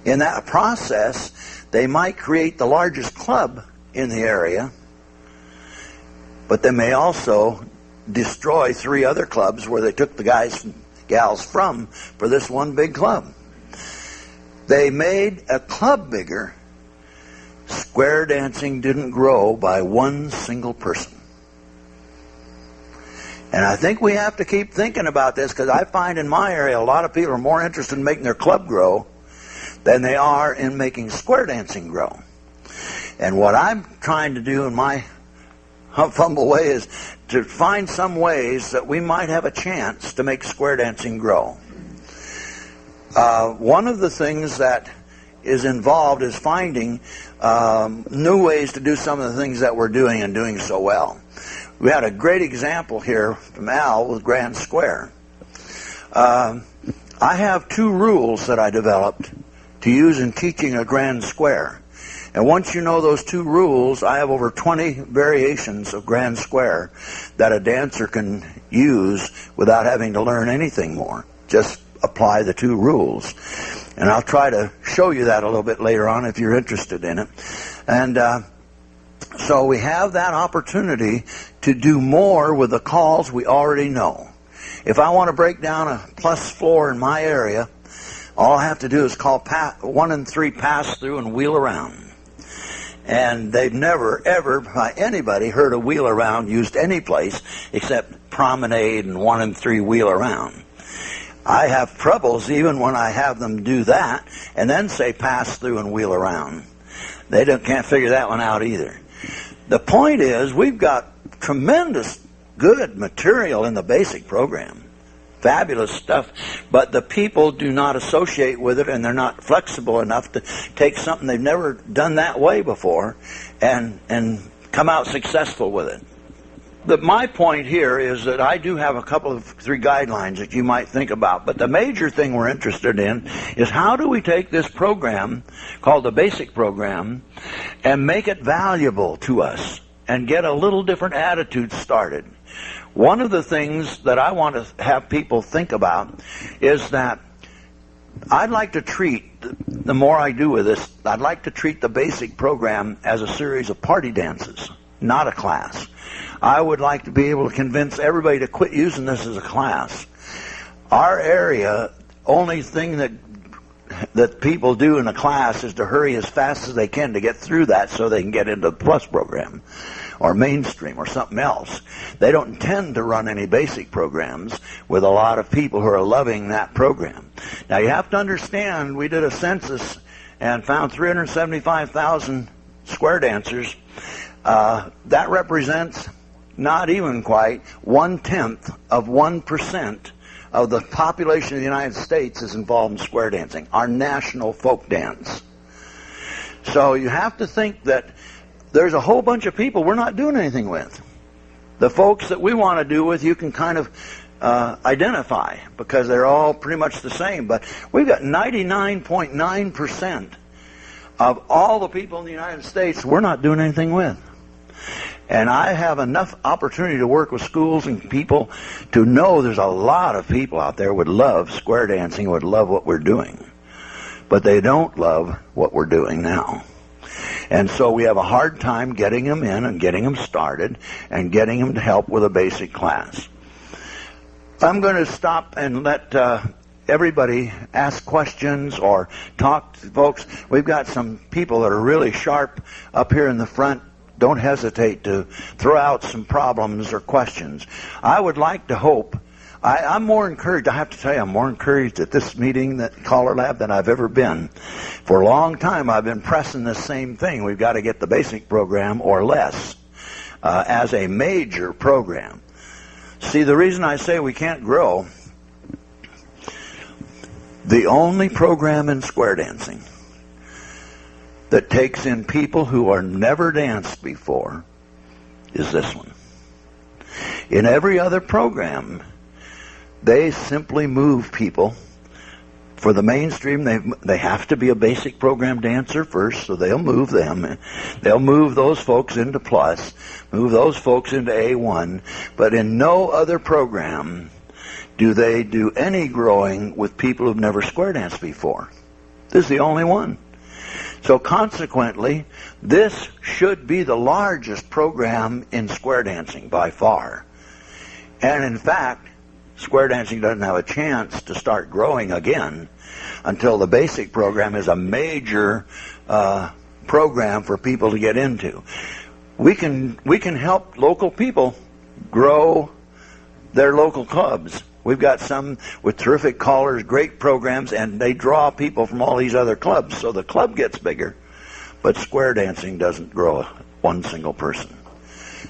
In that process, they might create the largest club in the area, but they may also destroy 3 other clubs where they took the guys and gals from for this one big club. They made a club bigger. Square dancing didn't grow by one single person. And I think we have to keep thinking about this, because I find in my area a lot of people are more interested in making their club grow than they are in making square dancing grow. And what I'm trying to do in my humble way is to find some ways that we might have a chance to make square dancing grow. One of the things that is involved is finding new ways to do some of the things that we're doing and doing so well. We had a great example here from Al with Grand Square. I have 2 rules that I developed to use in teaching a Grand Square. And once you know those 2 rules, I have over 20 variations of Grand Square that a dancer can use without having to learn anything more. Just apply the 2 rules. And I'll try to show you that a little bit later on if you're interested in it. And so we have that opportunity to do more with the calls we already know. If I want to break down a plus floor in my area, all I have to do is call 1 and 3 pass through and wheel around. And they've never, ever, by anybody, heard a wheel around used any place except promenade and 1 and 3 wheel around. I have troubles even when I have them do that and then say pass through and wheel around. They can't figure that one out either. The point is, we've got tremendous good material in the basic program. Fabulous stuff, but the people do not associate with it, and they're not flexible enough to take something they've never done that way before and come out successful with it. My point here is that I do have a couple of 3 guidelines that you might think about, but the major thing we're interested in is how do we take this program called the basic program and make it valuable to us and get a little different attitude started. One of the things that I want to have people think about is that I'd like to treat, the more I do with this, I'd like to treat the basic program as a series of party dances, not a class. I would like to be able to convince everybody to quit using this as a class. Our area, only thing that people do in a class is to hurry as fast as they can to get through that so they can get into the plus program or mainstream or something else. They don't intend to run any basic programs with a lot of people who are loving that program. Now you have to understand, we did a census and found 375,000 square dancers. That represents not even quite 1/10 of 1% of the population of the United States is involved in square dancing, our national folk dance. So you have to think that there's a whole bunch of people we're not doing anything with. The folks that we want to do with, you can kind of identify because they're all pretty much the same. But we've got 99.9% of all the people in the United States we're not doing anything with. And I have enough opportunity to work with schools and people to know there's a lot of people out there would love square dancing, would love what we're doing. But they don't love what we're doing now. And so we have a hard time getting them in and getting them started and getting them to help with a basic class. I'm going to stop and let everybody ask questions or talk to folks. We've got some people that are really sharp up here in the front. Don't hesitate to throw out some problems or questions. I would like to hope, I'm more encouraged, I have to tell you, I'm more encouraged at this meeting at CALLERLAB than I've ever been. For a long time I've been pressing this same thing. We've got to get the basic program or less as a major program. See, the reason I say we can't grow, the only program in square dancing that takes in people who are never danced before is this one. In every other program, they simply move people. For the mainstream, they have to be a basic program dancer first, so they'll move them. They'll move those folks into plus, move those folks into A1, but in no other program do they do any growing with people who've never square danced before. This is the only one. So consequently, this should be the largest program in square dancing by far. And in fact, square dancing doesn't have a chance to start growing again until the basic program is a major program for people to get into. We can help local people grow their local clubs. We've got some with terrific callers, great programs, and they draw people from all these other clubs, so the club gets bigger. But square dancing doesn't grow one single person.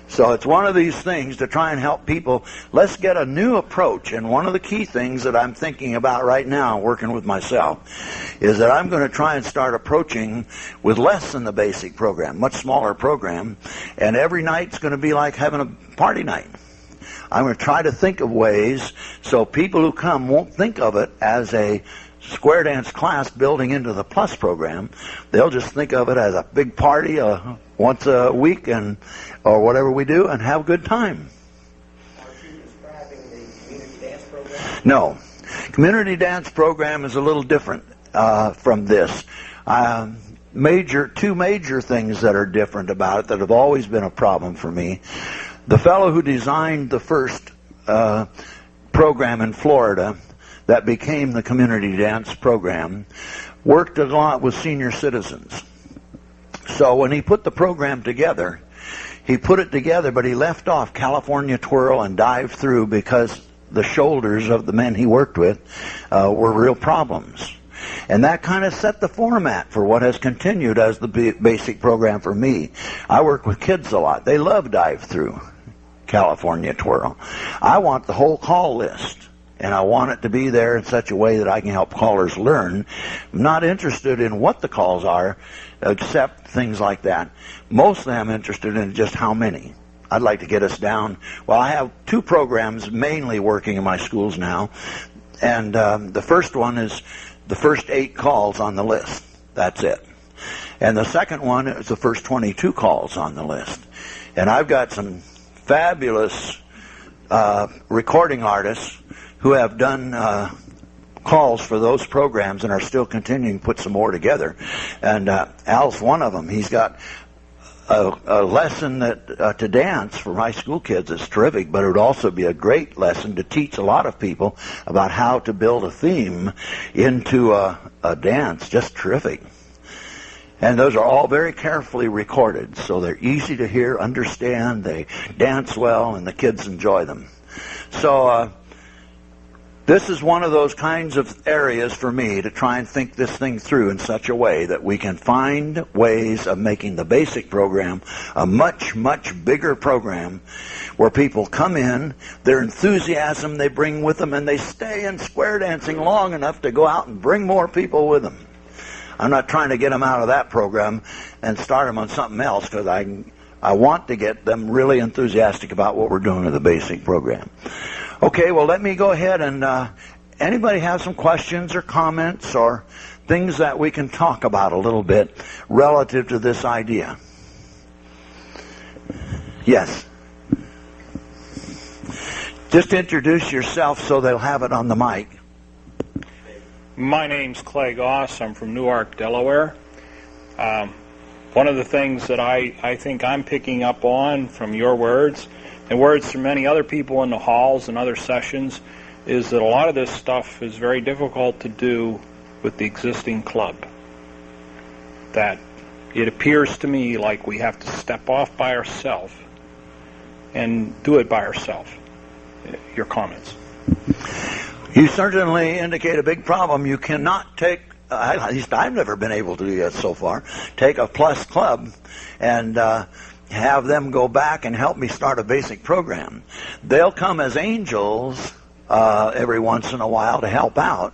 So it's one of these things to try and help people. Let's get a new approach. And one of the key things that I'm thinking about right now, working with myself, is that I'm going to try and start approaching with less than the basic program, much smaller program. And every night's going to be like having a party night. I'm going to try to think of ways so people who come won't think of it as a square dance class building into the plus program. They'll just think of it as a big party once a week or whatever we do and have a good time. Are you describing the community dance program? No. Community dance program is a little different from this. Two major things that are different about it that have always been a problem for me. The fellow who designed the first program in Florida that became the community dance program worked a lot with senior citizens. So when he put the program together, he put it together, but he left off California Twirl and Dive Through because the shoulders of the men he worked with were real problems. And that kind of set the format for what has continued as the basic program for me. I work with kids a lot. They love Dive Through California Twirl. I want the whole call list, and I want it to be there in such a way that I can help callers learn. I'm not interested in what the calls are, except things like that. Mostly I'm interested in just how many. I'd like to get us down. Well, I have 2 programs mainly working in my schools now, and the first one is the first 8 calls on the list. That's it. And the second one is the first 22 calls on the list. And I've got some fabulous recording artists who have done calls for those programs and are still continuing to put some more together. And Al's one of them. He's got a lesson that to dance for my school kids is terrific, but it would also be a great lesson to teach a lot of people about how to build a theme into a dance. Just terrific. And those are all very carefully recorded, so they're easy to hear, understand, they dance well, and the kids enjoy them. So this is one of those kinds of areas for me to try and think this thing through in such a way that we can find ways of making the basic program a much, much bigger program where people come in, their enthusiasm they bring with them, and they stay in square dancing long enough to go out and bring more people with them. I'm not trying to get them out of that program and start them on something else, because I want to get them really enthusiastic about what we're doing with the basic program. Okay, well, let me go ahead and anybody have some questions or comments or things that we can talk about a little bit relative to this idea? Yes. Just introduce yourself so they'll have it on the mic. My name's Clay Goss. I'm from Newark, Delaware. One of the things that I think I'm picking up on from your words, and words from many other people in the halls and other sessions, is that a lot of this stuff is very difficult to do with the existing club. That it appears to me like we have to step off by ourselves and do it by ourselves. Your comments. You certainly indicate a big problem. You cannot take, at least I've never been able to do that so far, take a plus club and have them go back and help me start a basic program. They'll come as angels every once in a while to help out,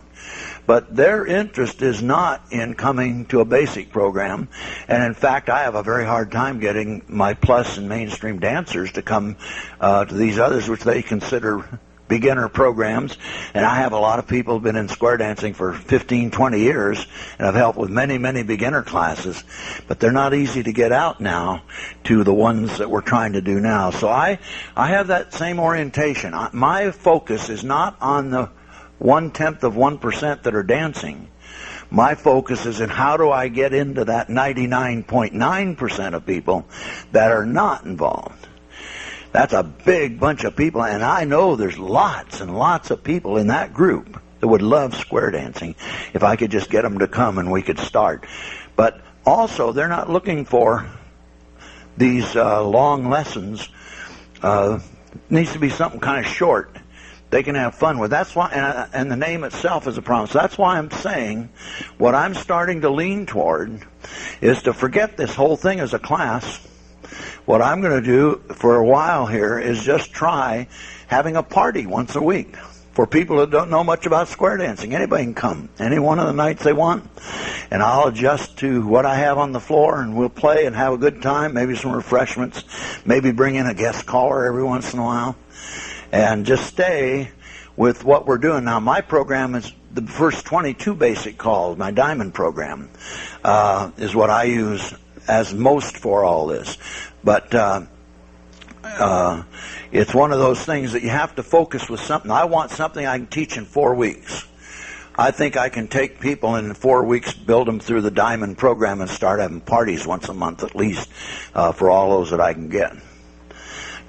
but their interest is not in coming to a basic program. And in fact, I have a very hard time getting my plus and mainstream dancers to come to these others, which they consider beginner programs. And I have a lot of people who've been in square dancing for 15, 20 years, and I've helped with many, many beginner classes, but they're not easy to get out now to the ones that we're trying to do now. So I have that same orientation. My focus is not on the 0.1% that are dancing. My focus is in how do I get into that 99.9% of people that are not involved. That's a big bunch of people, and I know there's lots and lots of people in that group that would love square dancing if I could just get them to come and we could start. But also, they're not looking for these long lessons. It needs to be something kind of short they can have fun with. That's why, and the name itself is a problem. So that's why I'm saying what I'm starting to lean toward is to forget this whole thing as a class. What I'm going to do for a while here is just try having a party once a week for people that don't know much about square dancing. Anybody can come any one of the nights they want, and I'll adjust to what I have on the floor, and we'll play and have a good time, maybe some refreshments, maybe bring in a guest caller every once in a while, and just stay with what we're doing. Now, my program is the first 22 basic calls. My diamond program is what I use as most for all this. But it's one of those things that you have to focus with something. I want something I can teach in 4 weeks. I think I can take people in 4 weeks, build them through the diamond program, and start having parties once a month at least for all those that I can get.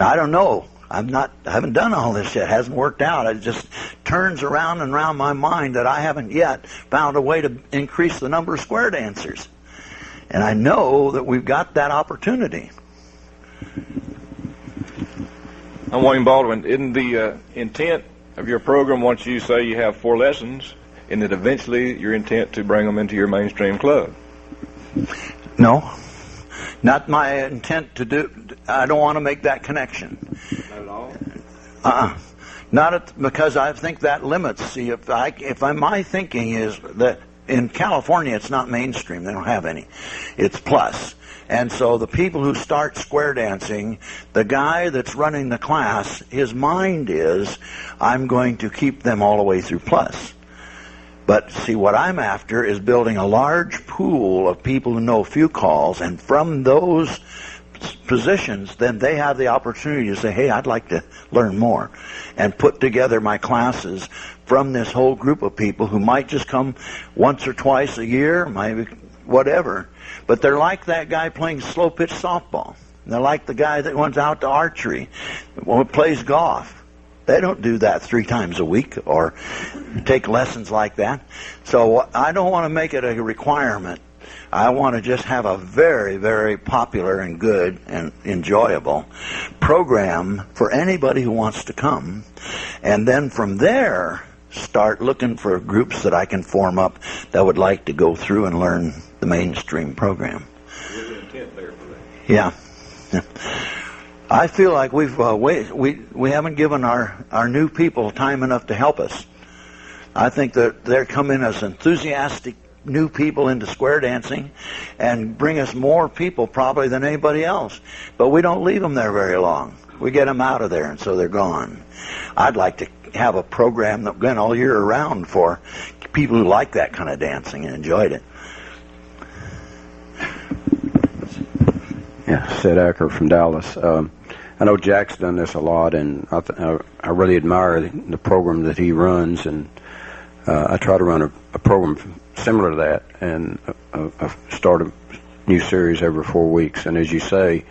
Now, I don't know. I haven't done all this yet. It hasn't worked out. It just turns around and around my mind that I haven't yet found a way to increase the number of square dancers. And I know that we've got that opportunity. I'm Wayne Baldwin. Isn't the intent of your program, once you say you have 4 lessons, isn't it eventually your intent to bring them into your mainstream club? No. Not my intent to do. I don't want to make that connection. Not at all? Not because I think that limits. See, my thinking is that in California it's not mainstream. They don't have any. It's plus. And so the people who start square dancing, the guy that's running the class, his mind is, I'm going to keep them all the way through plus. But see, what I'm after is building a large pool of people who know a few calls, and from those positions, then they have the opportunity to say, hey, I'd like to learn more, and put together my classes from this whole group of people who might just come once or twice a year, maybe whatever. But they're like that guy playing slow-pitch softball. They're like the guy that went out to archery, or plays golf. They don't do that 3 times a week or take lessons like that. So I don't want to make it a requirement. I want to just have a very, very popular and good and enjoyable program for anybody who wants to come. And then from there, start looking for groups that I can form up that would like to go through and learn the mainstream program. There's an intent there for that. Yeah. I feel like we haven't given our new people time enough to help us. I think that they're coming as enthusiastic new people into square dancing and bring us more people probably than anybody else. But we don't leave them there very long. We get them out of there, and so they're gone. I'd like to have a program that went all year around for people who like that kind of dancing and enjoyed it. Yeah, Sid Acker from Dallas. I know Jack's done this a lot, and I really admire the program that he runs, and I try to run a program similar to that, and I start a new series every 4 weeks. And as you say,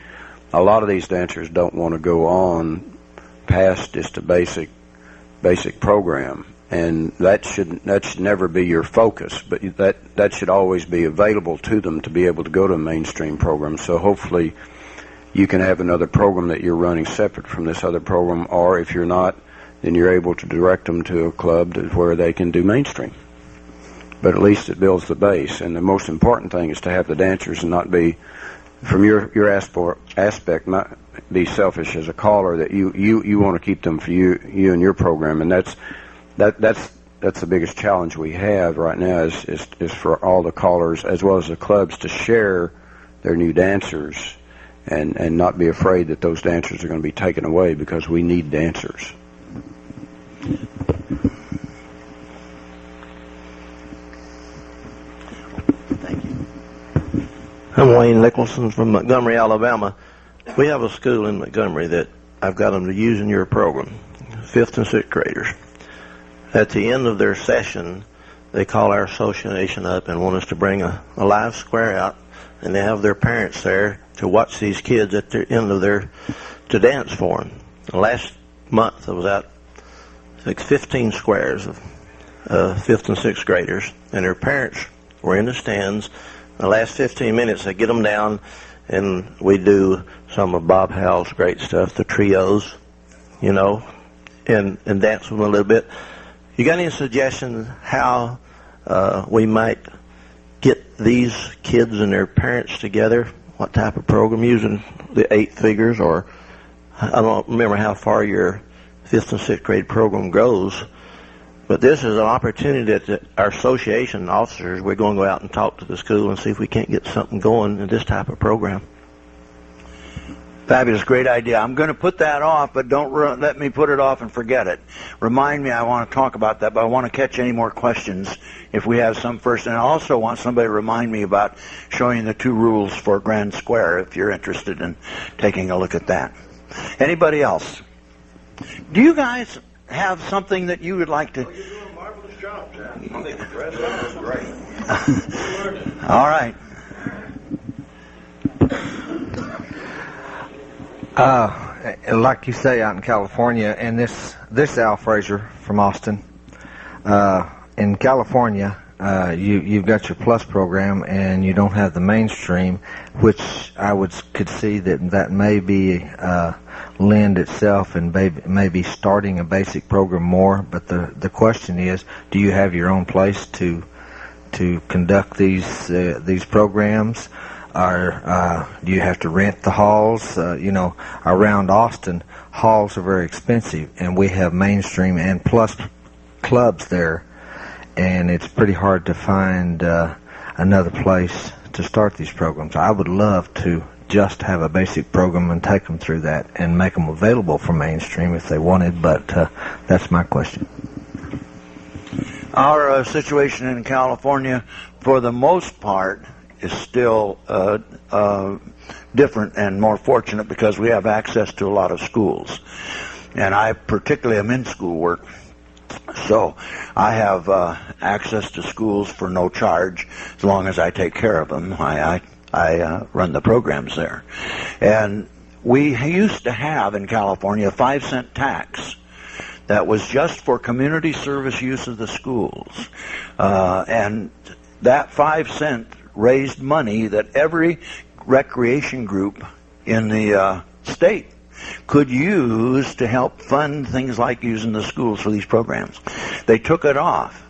a lot of these dancers don't want to go on past just a basic program, and that should never be your focus, but that should always be available to them to be able to go to a mainstream program. So hopefully you can have another program that you're running separate from this other program, or if you're not, then you're able to direct them to a club where they can do mainstream. But at least it builds the base, and the most important thing is to have the dancers and not be, from your aspect, not be selfish as a caller, that you want to keep them for you and your program. And that's the biggest challenge we have right now is for all the callers as well as the clubs to share their new dancers and not be afraid that those dancers are going to be taken away, because we need dancers. Thank you. I'm Wayne Nicholson from Montgomery, Alabama. We have a school in Montgomery that I've got them to use in your program, 5th and 6th graders. At the end of their session, they call our association up and want us to bring a live square out, and they have their parents there to watch these kids at the end of to dance for them. Last month I was out, like 15 squares of 5th and 6th graders, and their parents were in the stands. The last 15 minutes they get them down, and we do some of Bob Howell's great stuff, the trios, and dance with them a little bit. You got any suggestions how we might get these kids and their parents together? What type of program, using the 8 figures, or I don't remember how far your 5th and 6th grade program goes, but this is an opportunity that our association officers, we're going to go out and talk to the school and see if we can't get something going in this type of program. Fabulous, great idea. I'm going to put that off, but don't let me put it off and forget it. Remind me, I want to talk about that, but I want to catch any more questions if we have some first. And I also want somebody to remind me about showing the 2 rules for Grand Square if you're interested in taking a look at that. Anybody else? Do you guys have something that you would like to... Oh, you're doing a marvelous job, Jack. I think the dress up was great. All right. Like you say, out in California, and this Al Fraser from Austin. In California, you've got your plus program and you don't have the mainstream, which I could see that may be lend itself and maybe starting a basic program more. But the question is, do you have your own place to conduct these programs, or do you have to rent the halls? Around Austin, halls are very expensive, and we have mainstream and plus clubs there, and it's pretty hard to find another place to start these programs. I would love to just have a basic program and take them through that and make them available for mainstream if they wanted, but that's my question. Our situation in California, for the most part, is still different and more fortunate because we have access to a lot of schools. And I particularly am in school work, so I have access to schools for no charge as long as I take care of them. I run the programs there. And we used to have in California a 5-cent tax that was just for community service use of the schools. And that 5 cent raised money that every recreation group in the state could use to help fund things like using the schools for these programs. They took it off,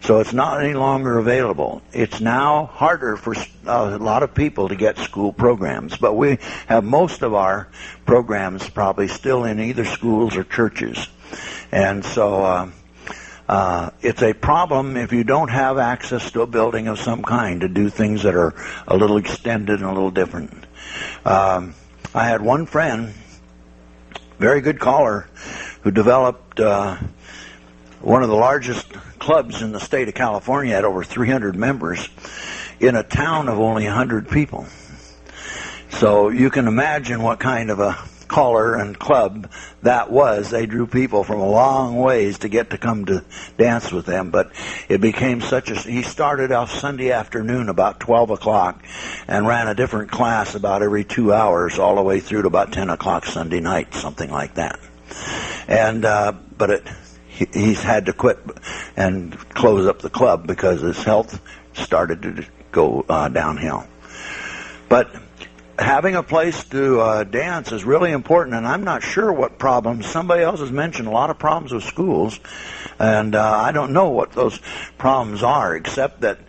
so it's not any longer available. It's now harder for a lot of people to get school programs, but we have most of our programs probably still in either schools or churches. And so it's a problem if you don't have access to a building of some kind to do things that are a little extended and a little different. I had one friend, very good caller, who developed one of the largest clubs in the state of California, had over 300 members, in a town of only 100 people. So you can imagine what kind of a caller and club that was. They drew people from a long ways to get to come to dance with them, but it became he started off Sunday afternoon about 12 o'clock and ran a different class about every 2 hours all the way through to about 10 o'clock Sunday night, something like that. And but he's had to quit and close up the club because his health started to go downhill. But having a place to dance is really important, and I'm not sure what problems. Somebody else has mentioned a lot of problems with schools, and I don't know what those problems are, except that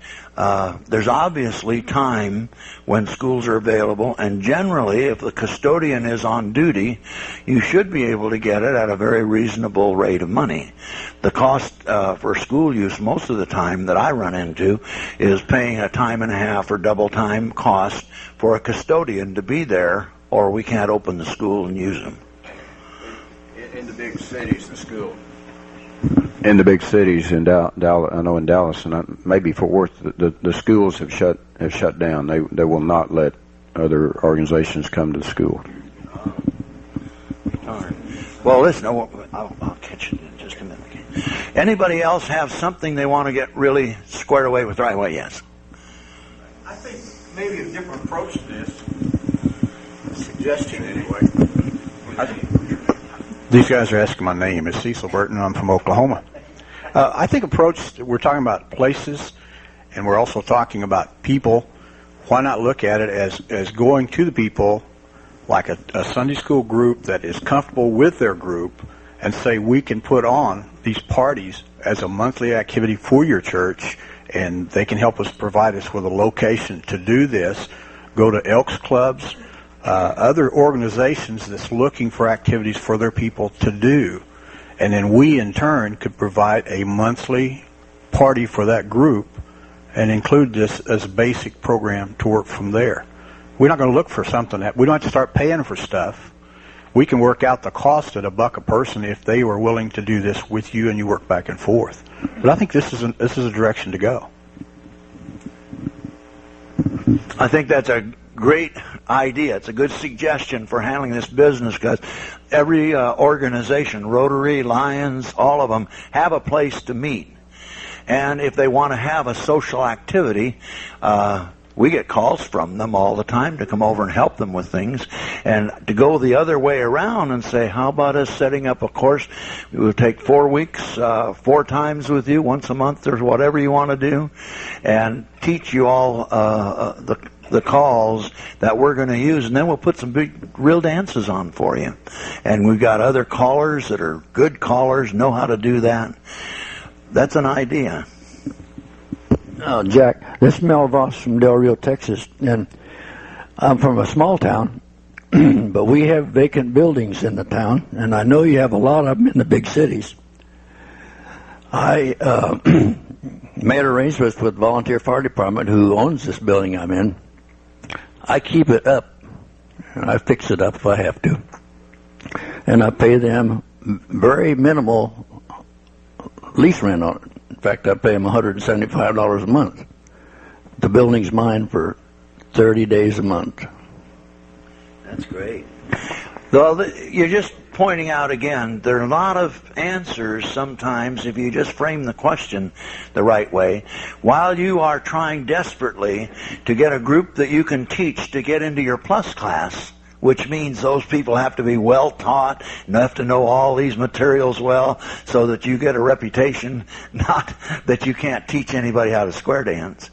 there's obviously time when schools are available, and generally, if the custodian is on duty, you should be able to get it at a very reasonable rate of money. The cost for school use most of the time that I run into is paying a time and a half or double time cost for a custodian to be there, or we can't open the school and use them. In the big cities, the school. In the big cities, I know in Dallas and maybe Fort Worth, the schools have shut down. They will not let other organizations come to the school. All right. Well, listen, I'll catch it in just a minute. Anybody else have something they want to get really squared away with right away? Yes. I think maybe a different approach to this. Suggestion, anyway. These guys are asking my name. It's Cecil Burton. I'm from Oklahoma. I think we're talking about places, and we're also talking about people. Why not look at it as going to the people like a Sunday school group that is comfortable with their group and say we can put on these parties as a monthly activity for your church, and they can help us provide us with a location to do this. Go to Elks Clubs, other organizations that's looking for activities for their people to do. And then we, in turn, could provide a monthly party for that group and include this as a basic program to work from there. We're not going to look for something that we don't have to start paying for stuff. We can work out the cost at $1 a person if they were willing to do this with you and you work back and forth. But I think this is a direction to go. I think that's a great idea. It's a good suggestion for handling this business because every organization, Rotary, Lions, all of them, have a place to meet. And if they want to have a social activity, We get calls from them all the time to come over and help them with things. And to go the other way around and say, how about us setting up a course? It will take 4 weeks, 4 times with you, once a month or whatever you want to do, and teach you all the calls that we're going to use, and then we'll put some big real dances on for you. And we've got other callers that are good callers, know how to do that. That's an idea. Jack, this is Mel Voss from Del Rio, Texas, and I'm from a small town, but we have vacant buildings in the town, and I know you have a lot of them in the big cities. I made arrangements with Volunteer Fire Department, who owns this building I'm in. I keep it up, and I fix it up if I have to, and I pay them very minimal lease rent on it. In fact, I pay them $175 a month. The building's mine for 30 days a month. That's great. Well, you're just pointing out again, there are a lot of answers sometimes if you just frame the question the right way. While you are trying desperately to get a group that you can teach to get into your plus class, which means those people have to be well taught and have to know all these materials well so that you get a reputation, not that you can't teach anybody how to square dance.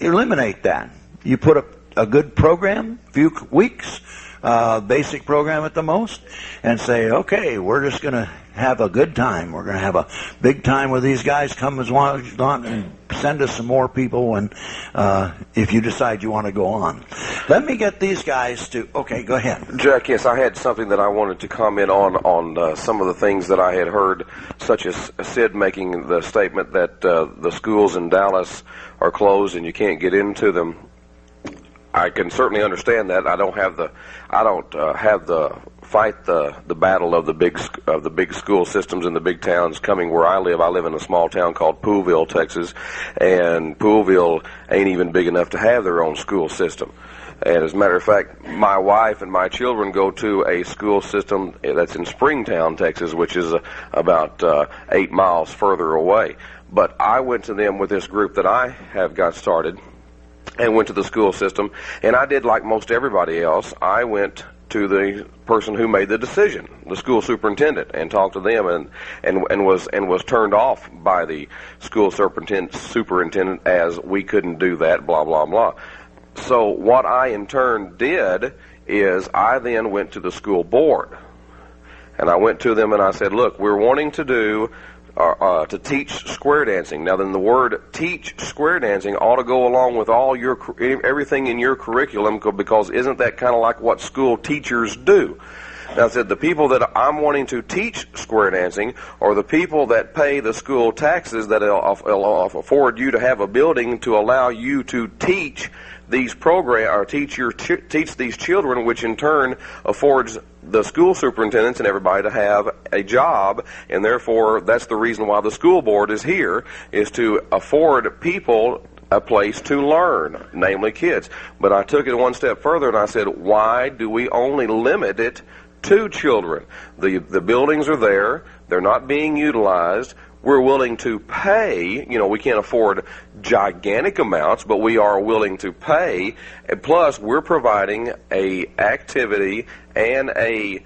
Eliminate that. You put a good program, few weeks, basic program at the most, and say, okay, we're just going to have a good time. We're going to have a big time with these guys. Come as long as you want and send us some more people when, if you decide you want to go on. Let me get these guys to, okay, go ahead. Jack, yes, I had something that I wanted to comment on some of the things that I had heard, such as Sid making the statement that the schools in Dallas are closed and you can't get into them. I can certainly understand that. I don't have the fight the battle of the big school systems in the big towns coming where I live. I live in a small town called Poolville, Texas, and Poolville ain't even big enough to have their own school system. And as a matter of fact, my wife and my children go to a school system that's in Springtown, Texas, which is about 8 miles further away. But I went to them with this group that I have got started, and went to the school system, and I did like most everybody else. I went to the person who made the decision, the school superintendent, and talked to them, and was turned off by the school superintendent as we couldn't do that, blah blah blah. So what I in turn did is I then went to the school board, and I went to them and I said, look, we're wanting to do to teach square dancing. Now then, the word teach square dancing ought to go along with all your everything in your curriculum, because isn't that kind of like what school teachers do? Now I said, the people that I'm wanting to teach square dancing are the people that pay the school taxes that will afford you to have a building to allow you to teach these teach these children, which in turn affords the school superintendents and everybody to have a job, and therefore that's the reason why the school board is here, is to afford people a place to learn, namely kids. But I took it one step further and I said, why do we only limit it to children? The buildings are there, they're not being utilized. We're willing to pay, we can't afford gigantic amounts, but we are willing to pay. And plus, we're providing a activity and a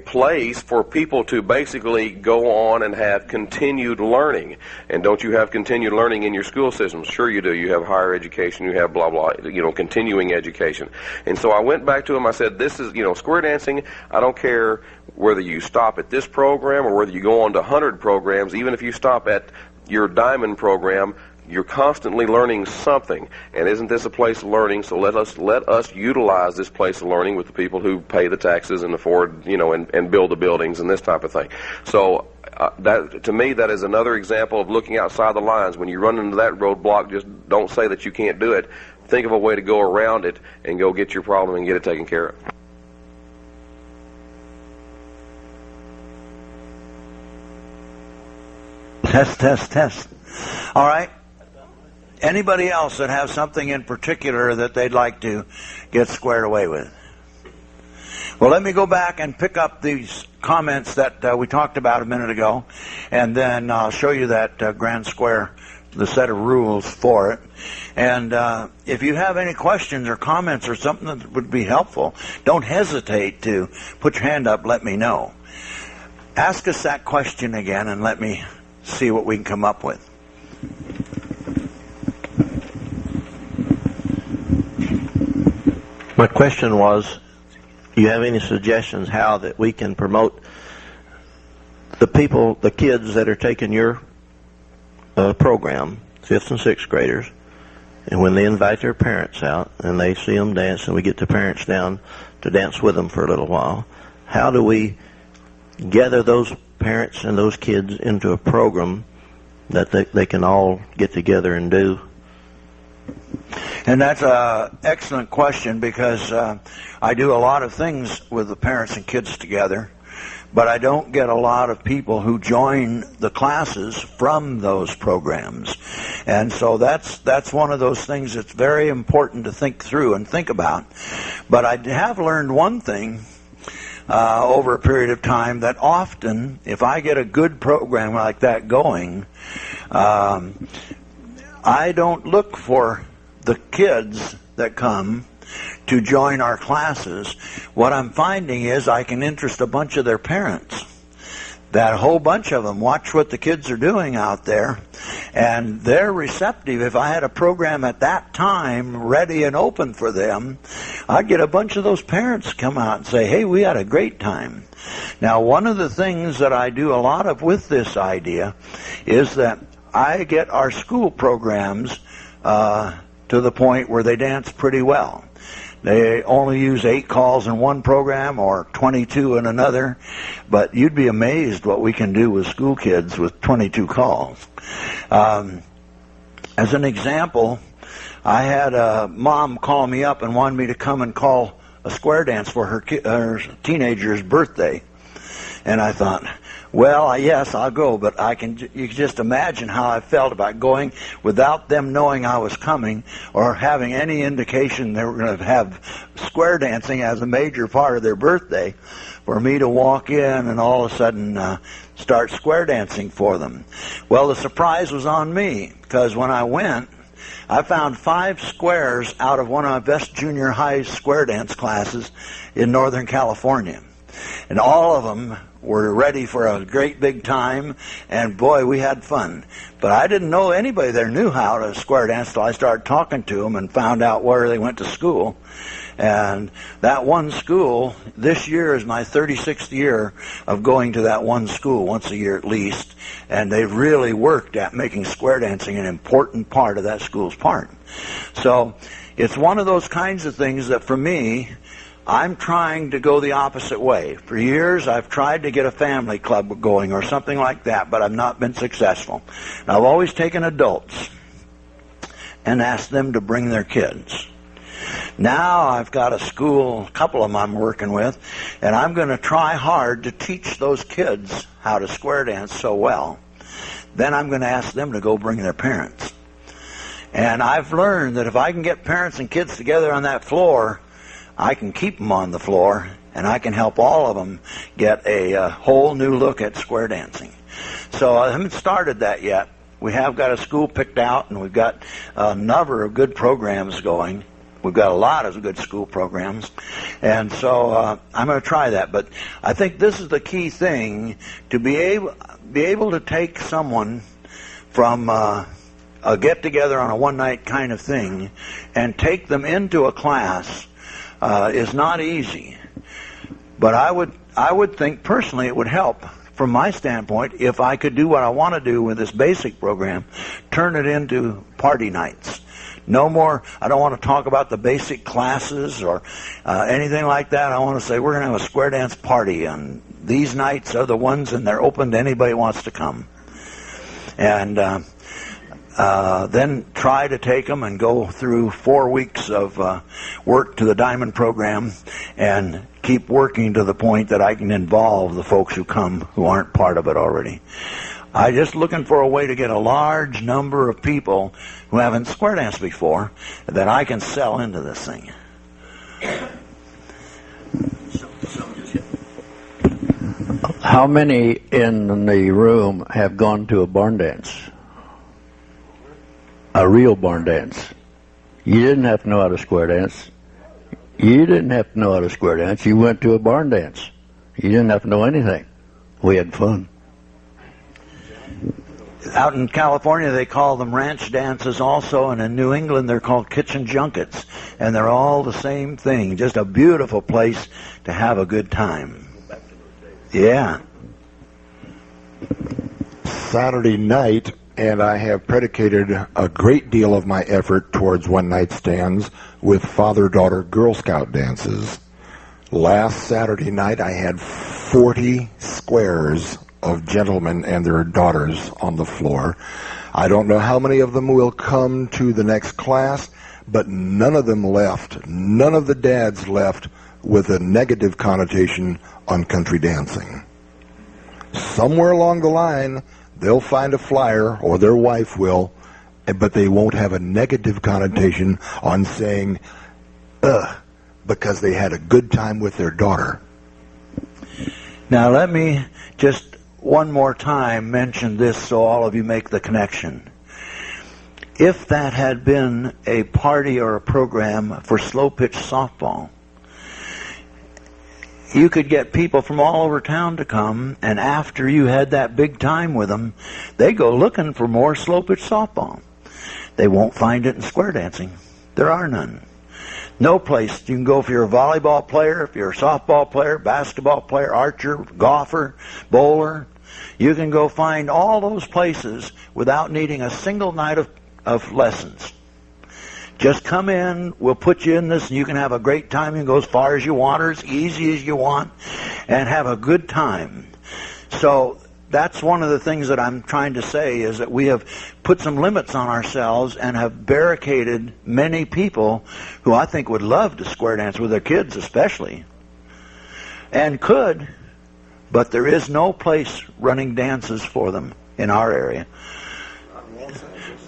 place for people to basically go on and have continued learning. And don't you have continued learning in your school systems? Sure you do. You have higher education, you have blah, blah, continuing education. And so I went back to him, I said, this is, square dancing, I don't care whether you stop at this program or whether you go on to 100 programs, even if you stop at your diamond program, you're constantly learning something, and isn't this a place of learning? So let us utilize this place of learning with the people who pay the taxes and afford, and build the buildings and this type of thing. So that, to me, that is another example of looking outside the lines. When you run into that roadblock, just don't say that you can't do it. Think of a way to go around it and go get your problem and get it taken care of. Test. All right. Anybody else that has something in particular that they'd like to get squared away with? Well, let me go back and pick up these comments that we talked about a minute ago, and then I'll show you that grand square the set of rules for it. And if you have any questions or comments or something that would be helpful, don't hesitate to put your hand up, let me know. Ask us that question again and let me see what we can come up with. My question was, do you have any suggestions how that we can promote the people, the kids that are taking your program, 5th and 6th graders, and when they invite their parents out and they see them dance and we get the parents down to dance with them for a little while, how do we gather those parents and those kids into a program that they can all get together and do? And that's an excellent question, because I do a lot of things with the parents and kids together, but I don't get a lot of people who join the classes from those programs. And so that's one of those things that's very important to think through and think about. But I have learned one thing over a period of time, that often, if I get a good program like that going, I don't look for the kids that come to join our classes. What I'm finding is I can interest a bunch of their parents. That whole bunch of them watch what the kids are doing out there, and they're receptive. If I had a program at that time ready and open for them, I'd get a bunch of those parents come out and say, hey, we had a great time. Now, one of the things that I do a lot of with this idea is that I get our school programs to the point where they dance pretty well. They only use 8 calls in one program or 22 in another, but you'd be amazed what we can do with school kids with 22 calls. As an example, I had a mom call me up and wanted me to come and call a square dance for her teenager's birthday. And I thought, well, yes, I'll go, but you can just imagine how I felt about going without them knowing I was coming or having any indication they were going to have square dancing as a major part of their birthday, for me to walk in and all of a sudden start square dancing for them. Well, the surprise was on me, because when I went, I found 5 squares out of one of my best junior high square dance classes in Northern California. And all of them were ready for a great big time, and boy, we had fun. But I didn't know anybody there knew how to square dance till I started talking to them and found out where they went to school. And that one school, this year is my 36th year of going to that one school once a year at least, and they've really worked at making square dancing an important part of that school's part. So it's one of those kinds of things that for me, I'm trying to go the opposite way. For years, I've tried to get a family club going or something like that, but I've not been successful. And I've always taken adults and asked them to bring their kids. Now I've got a school, a couple of them I'm working with, and I'm going to try hard to teach those kids how to square dance so well. Then I'm going to ask them to go bring their parents. And I've learned that if I can get parents and kids together on that floor, I can keep them on the floor, and I can help all of them get a whole new look at square dancing. So I haven't started that yet. We have got a school picked out, and we've got a number of good programs going. We've got a lot of good school programs, and so I'm going to try that. But I think this is the key thing, to be able to take someone from a get-together on a one-night kind of thing and take them into a class is not easy. But I would think personally it would help from my standpoint if I could do what I want to do with this basic program, turn it into party nights. No more, I don't want to talk about the basic classes or anything like that. I want to say we're going to have a square dance party, and these nights are the ones, and they're open to anybody who wants to come. And then try to take them and go through 4 weeks of work to the Diamond program and keep working to the point that I can involve the folks who come who aren't part of it already. I'm just looking for a way to get a large number of people who haven't square danced before that I can sell into this thing. How many in the room have gone to a barn dance? a real barn dance. You didn't have to know how to square dance. You didn't have to know how to square dance. You went to a barn dance. You didn't have to know anything. We had fun. Out in California, they call them ranch dances also, and in New England, they're called kitchen junkets. And they're all the same thing. Just a beautiful place to have a good time. Yeah. Saturday night, and I have predicated a great deal of my effort towards one-night stands with father-daughter Girl Scout dances. Last Saturday night, I had 40 squares of gentlemen and their daughters on the floor. I don't know how many of them will come to the next class, but none of them left, none of the dads left with a negative connotation on country dancing. Somewhere along the line, they'll find a flyer, or their wife will, but they won't have a negative connotation on saying, ugh, because they had a good time with their daughter. Now let me just one more time mention this so all of you make the connection. If that had been a party or a program for slow-pitch softball, you could get people from all over town to come, and after you had that big time with them, they go looking for more slow-pitch softball. They won't find it in square dancing. There are none. No place you can go if you're a volleyball player, if you're a softball player, basketball player, archer, golfer, bowler. You can go find all those places without needing a single night of lessons. Just come in, we'll put you in this, and you can have a great time. You can go as far as you want or as easy as you want and have a good time. So that's one of the things that I'm trying to say, is that we have put some limits on ourselves and have barricaded many people who I think would love to square dance with their kids especially, and could, but there is no place running dances for them in our area.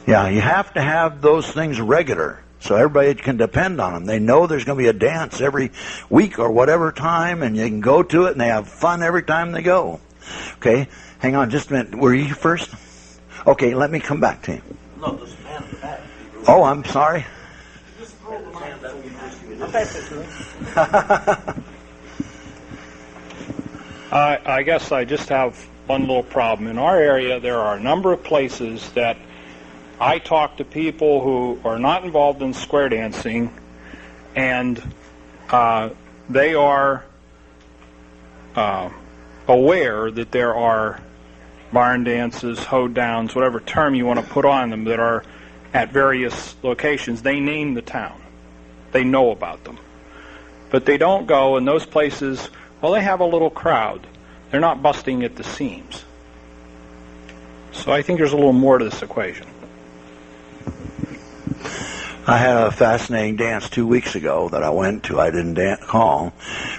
Yeah, you have to have those things regular so everybody can depend on them. They know there's going to be a dance every week or whatever time, and you can go to it, and they have fun every time they go. Okay, hang on just a minute. Were you first? Okay, let me come back to you. No, this man in the back. Oh, I'm sorry. Just hold the mic. I'll pass it to him. I guess I just have one little problem. In our area, there are a number of places that I talk to people who are not involved in square dancing, and they are aware that there are barn dances, hoedowns, whatever term you want to put on them, that are at various locations. They name the town. They know about them. But they don't go in those places. Well, they have a little crowd. They're not busting at the seams. So I think there's a little more to this equation. I had a fascinating dance 2 weeks ago that I went to. I didn't call.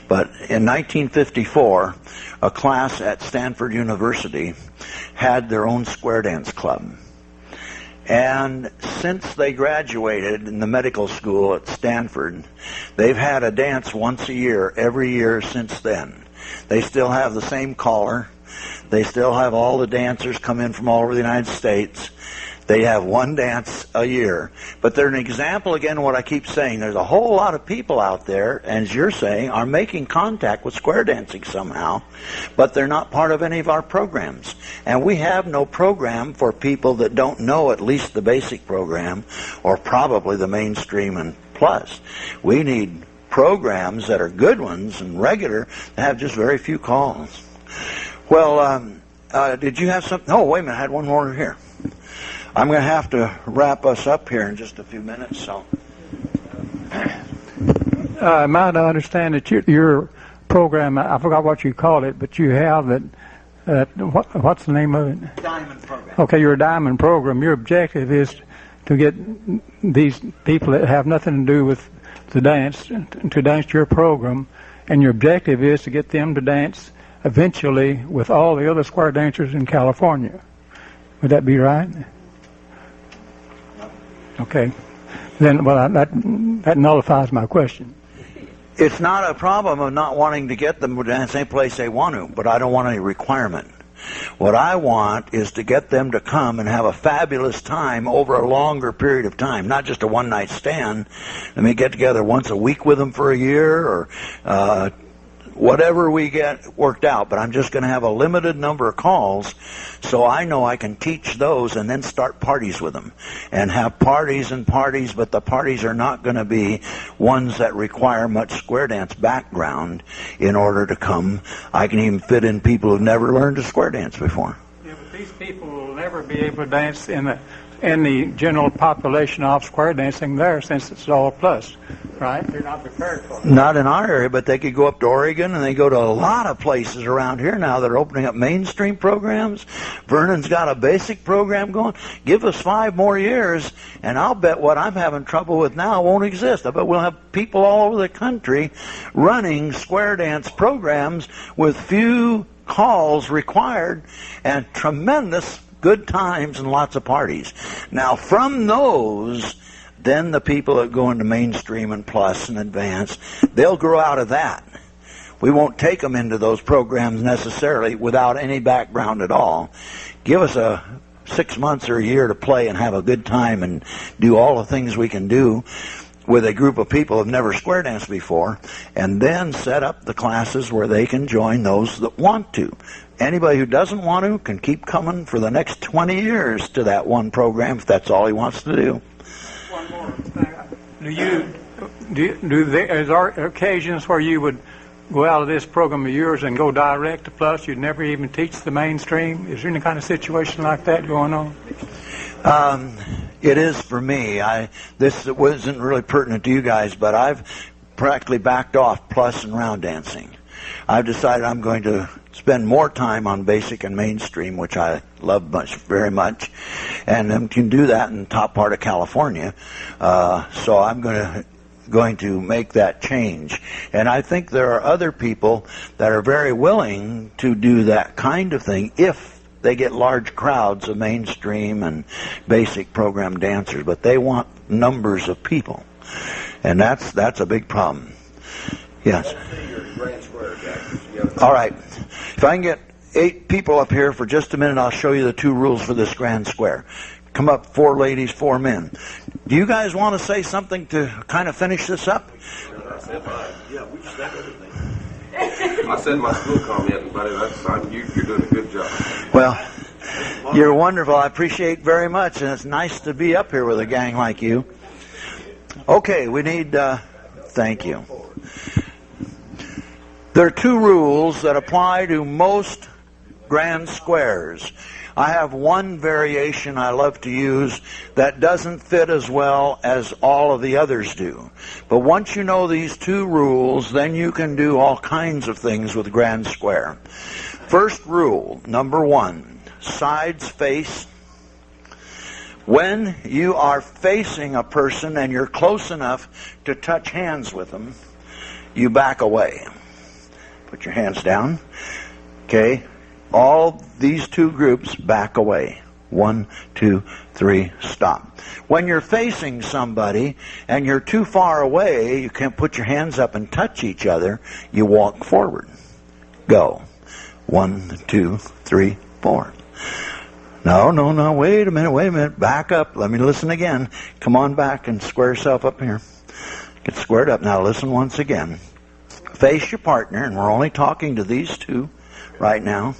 But in 1954, a class at Stanford University had their own square dance club. And since they graduated in the medical school at Stanford, they've had a dance once a year, every year since then. They still have the same caller. They still have all the dancers come in from all over the United States. They have one dance a year. But they're an example, again, of what I keep saying. There's a whole lot of people out there, and as you're saying, are making contact with square dancing somehow, but they're not part of any of our programs. And we have no program for people that don't know at least the basic program, or probably the mainstream and plus. We need programs that are good ones and regular that have just very few calls. Well, did you have something? Oh, wait a minute, I had one more here. I'm going to have to wrap us up here in just a few minutes. So, might I understand that your program, I forgot what you called it, but you have what's the name of it? Diamond program. Okay, your diamond program. Your objective is to get these people that have nothing to do with the dance to dance your program, and your objective is to get them to dance eventually with all the other square dancers in California. Would that be right? Okay. Then, well, that nullifies my question. It's not a problem of not wanting to get them to dance any place they want to, but I don't want any requirement. What I want is to get them to come and have a fabulous time over a longer period of time, not just a one-night stand. Let me get together once a week with them for a year, or whatever we get worked out. But I'm just going to have a limited number of calls, so I know I can teach those and then start parties with them. And have parties and parties, but the parties are not going to be ones that require much square dance background in order to come. I can even fit in people who've never learned to square dance before. Yeah, but these people will never be able to dance in the general population of square dancing there, since it's all plus, right? They're not prepared for it. Not in our area, but they could go up to Oregon, and they go to a lot of places around here now that are opening up mainstream programs. Vernon's got a basic program going. Give us 5 more years, and I'll bet what I'm having trouble with now won't exist. I bet we'll have people all over the country running square dance programs with few calls required and tremendous good times and lots of parties. Now, from those, then the people that go into mainstream and plus and advanced, they'll grow out of that. We won't take them into those programs necessarily without any background at all. Give us a 6 months or a year to play and have a good time and do all the things we can do with a group of people who've never square danced before, and then set up the classes where they can join those that want to. Anybody who doesn't want to can keep coming for the next 20 years to that one program if that's all he wants to do. One more thing. Is there occasions where you would go out of this program of yours and go direct to plus? You'd never even teach the mainstream? Is there any kind of situation like that going on? It is for me. This wasn't really pertinent to you guys, but I've practically backed off plus and round dancing. I've decided I'm going to spend more time on basic and mainstream, which I love very much, and can do that in the top part of California. So I'm going to make that change. And I think there are other people that are very willing to do that kind of thing if they get large crowds of mainstream and basic program dancers, but they want numbers of people, and that's a big problem. Yes. All right. If I can get 8 people up here for just a minute, I'll show you the 2 rules for this grand square. Come up, 4 ladies, 4 men. Do you guys want to say something to kind of finish this up? Yeah, we just said everything. I said my school comment, but you're doing a good job. Well, you're wonderful. I appreciate very much, and it's nice to be up here with a gang like you. Okay, we need... thank you. There are 2 rules that apply to most grand squares. I have one variation I love to use that doesn't fit as well as all of the others do. But once you know these 2 rules, then you can do all kinds of things with grand square. First rule, number 1, sides face. When you are facing a person and you're close enough to touch hands with them, you back away. Put your hands down. Okay. All these 2 groups back away. 1, 2, 3, stop. When you're facing somebody and you're too far away, you can't put your hands up and touch each other, you walk forward. Go. 1, 2, 3, 4. No, wait a minute. Back up. Let me listen again. Come on back and square yourself up here. Get squared up. Now listen once again. Face your partner, and we're only talking to these 2 right now.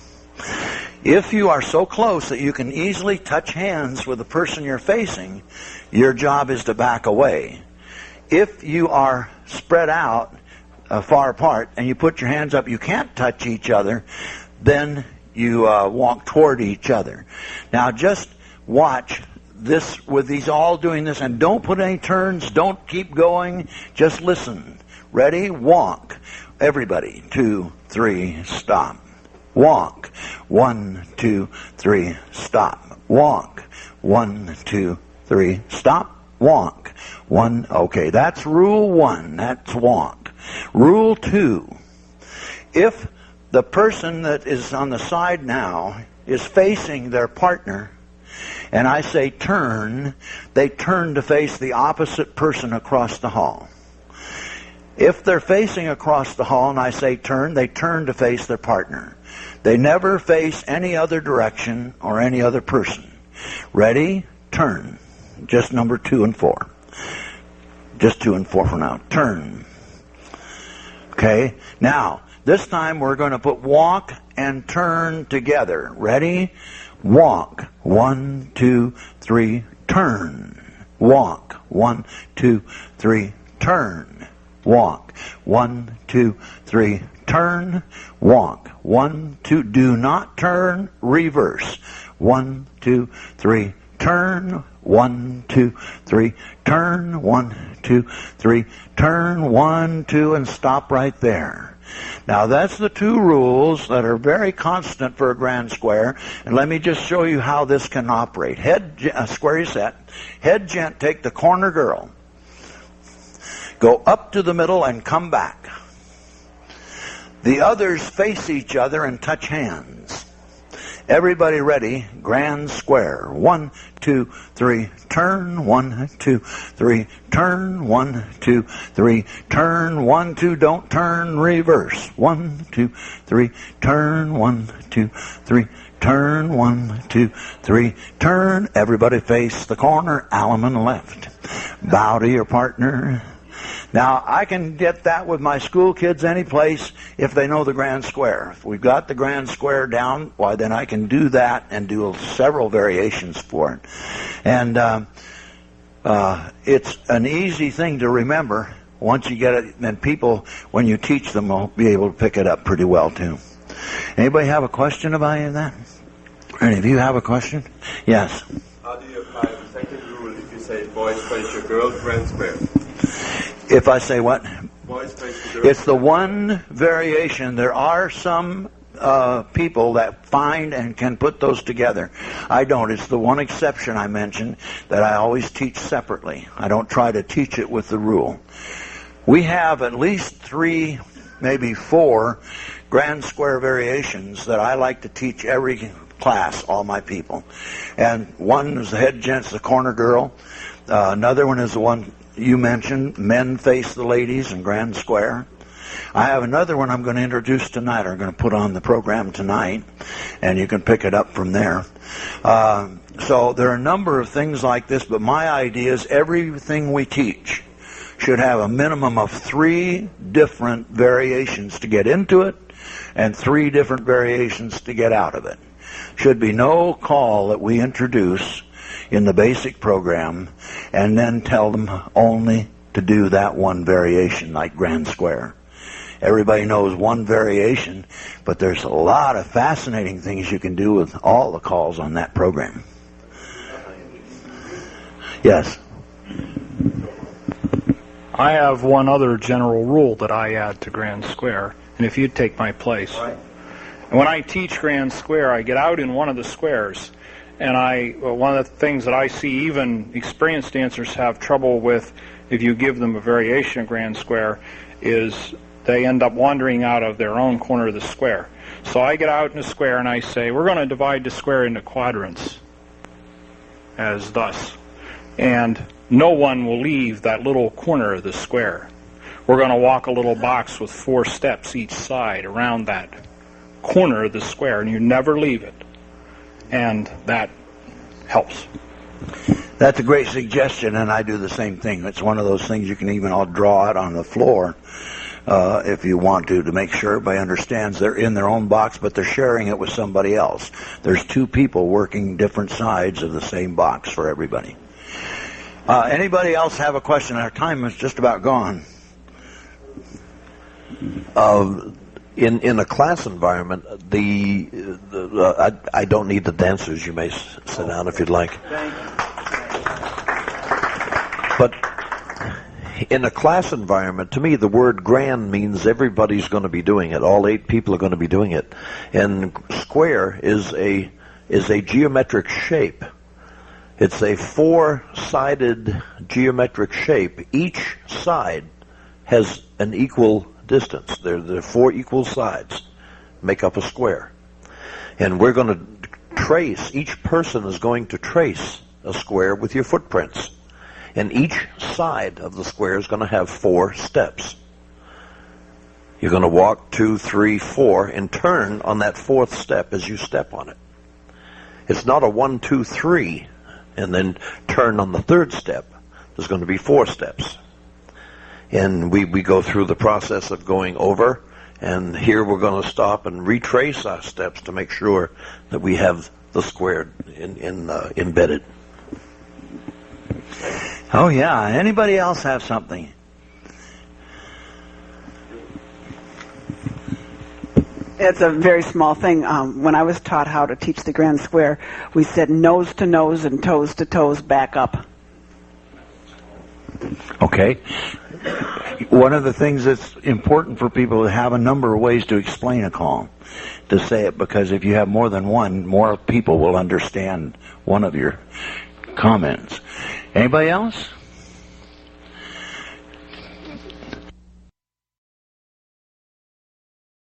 If you are so close that you can easily touch hands with the person you're facing, your job is to back away. If you are spread out far apart and you put your hands up, you can't touch each other, then you walk toward each other. Now just watch this with these all doing this, and don't put any turns, don't keep going, just listen. Ready? Walk. Everybody. 2, 3, stop. Walk. 1, 2, 3, stop. Walk. 1, 2, 3, stop. Walk. 1. Okay, that's rule 1. That's walk. Rule 2. If the person that is on the side now is facing their partner, and I say turn, they turn to face the opposite person across the hall. If they're facing across the hall and I say turn, they turn to face their partner. They never face any other direction or any other person. Ready? Turn. Just number 2 and 4. Just 2 and 4 for now. Turn. Okay? Now, this time we're going to put walk and turn together. Ready? Walk. 1, 2, 3, turn. Walk. 1, 2, 3, turn. Walk. 1, 2, 3, turn. Walk. 1, 2, do not turn, reverse. 1, 2, 3, turn. 1, 2, 3, turn. 1, 2, 3, turn. 1, 2, and stop right there. Now that's the 2 rules that are very constant for a grand square, and let me just show you how this can operate. Square you set. Head gent, take the corner girl. Go up to the middle and come back. The others face each other and touch hands. Everybody ready? Grand square. 1, 2, 3, turn. 1, 2, 3, turn. 1, 2, 3, turn. 1, 2, don't turn, reverse. 1, 2, 3, turn. 1, 2, 3, turn. 1, 2, 3, turn. Everybody face the corner, Alleman left. Bow to your partner. Now, I can get that with my school kids any place if they know the grand square. If we've got the grand square down, why, then I can do that and do several variations for it. And it's an easy thing to remember. Once you get it, then people, when you teach them, will be able to pick it up pretty well, too. Anybody have a question about any of that? Any of you have a question? Yes. How do you apply the second rule if you say boys face your girl grand square? If I say what? Boys face the girl. It's the one variation. There are some people that find and can put those together. I don't. It's the one exception I mentioned that I always teach separately. I don't try to teach it with the rule. We have at least 3, maybe 4 grand square variations that I like to teach every class, all my people. And one is the head gents, the corner girl. Another one is the one you mentioned, men face the ladies in grand square. I have another one I'm going to introduce tonight. I'm going to put on the program tonight, and you can pick it up from there. So there are a number of things like this, but my idea is everything we teach should have a minimum of 3 different variations to get into it and 3 different variations to get out of it. Should be no call that we introduce in the basic program and then tell them only to do that one variation like grand square. Everybody knows one variation, but there's a lot of fascinating things you can do with all the calls on that program. Yes? I have one other general rule that I add to grand square, and if you'd take my place. Right. And when I teach grand square, I get out in one of the squares, and one of the things that I see even experienced dancers have trouble with if you give them a variation of grand square is they end up wandering out of their own corner of the square. So I get out in a square and I say, we're going to divide the square into quadrants as thus. And no one will leave that little corner of the square. We're going to walk a little box with 4 steps each side around that corner of the square, and you never leave it. And that helps. That's a great suggestion, and I do the same thing. It's one of those things you can even all draw it on the floor if you want to make sure everybody understands they're in their own box, but they're sharing it with somebody else. There's 2 people working different sides of the same box for everybody. Anybody else have a question? Our time is just about gone. In a class environment, I don't need the dancers. You may sit down if you'd like. But in a class environment, to me, the word grand means everybody's going to be doing it. All 8 people are going to be doing it. And square is a geometric shape. It's a 4-sided geometric shape. Each side has an equal distance. There are 4 equal sides make up a square. And we're going to trace, each person is going to trace a square with your footprints. And each side of the square is going to have 4 steps. You're going to walk 2, 3, 4, and turn on that fourth step as you step on it. It's not a 1, 2, 3, and then turn on the third step. There's going to be 4 steps. And we go through the process of going over, and here we're going to stop and retrace our steps to make sure that we have the square embedded. Oh, yeah. Anybody else have something? It's a very small thing. When I was taught how to teach the grand square, we said nose to nose and toes to toes back up. Okay. One of the things that's important for people to have a number of ways to explain a column, to say it, because if you have more than one, more people will understand one of your comments. Anybody else?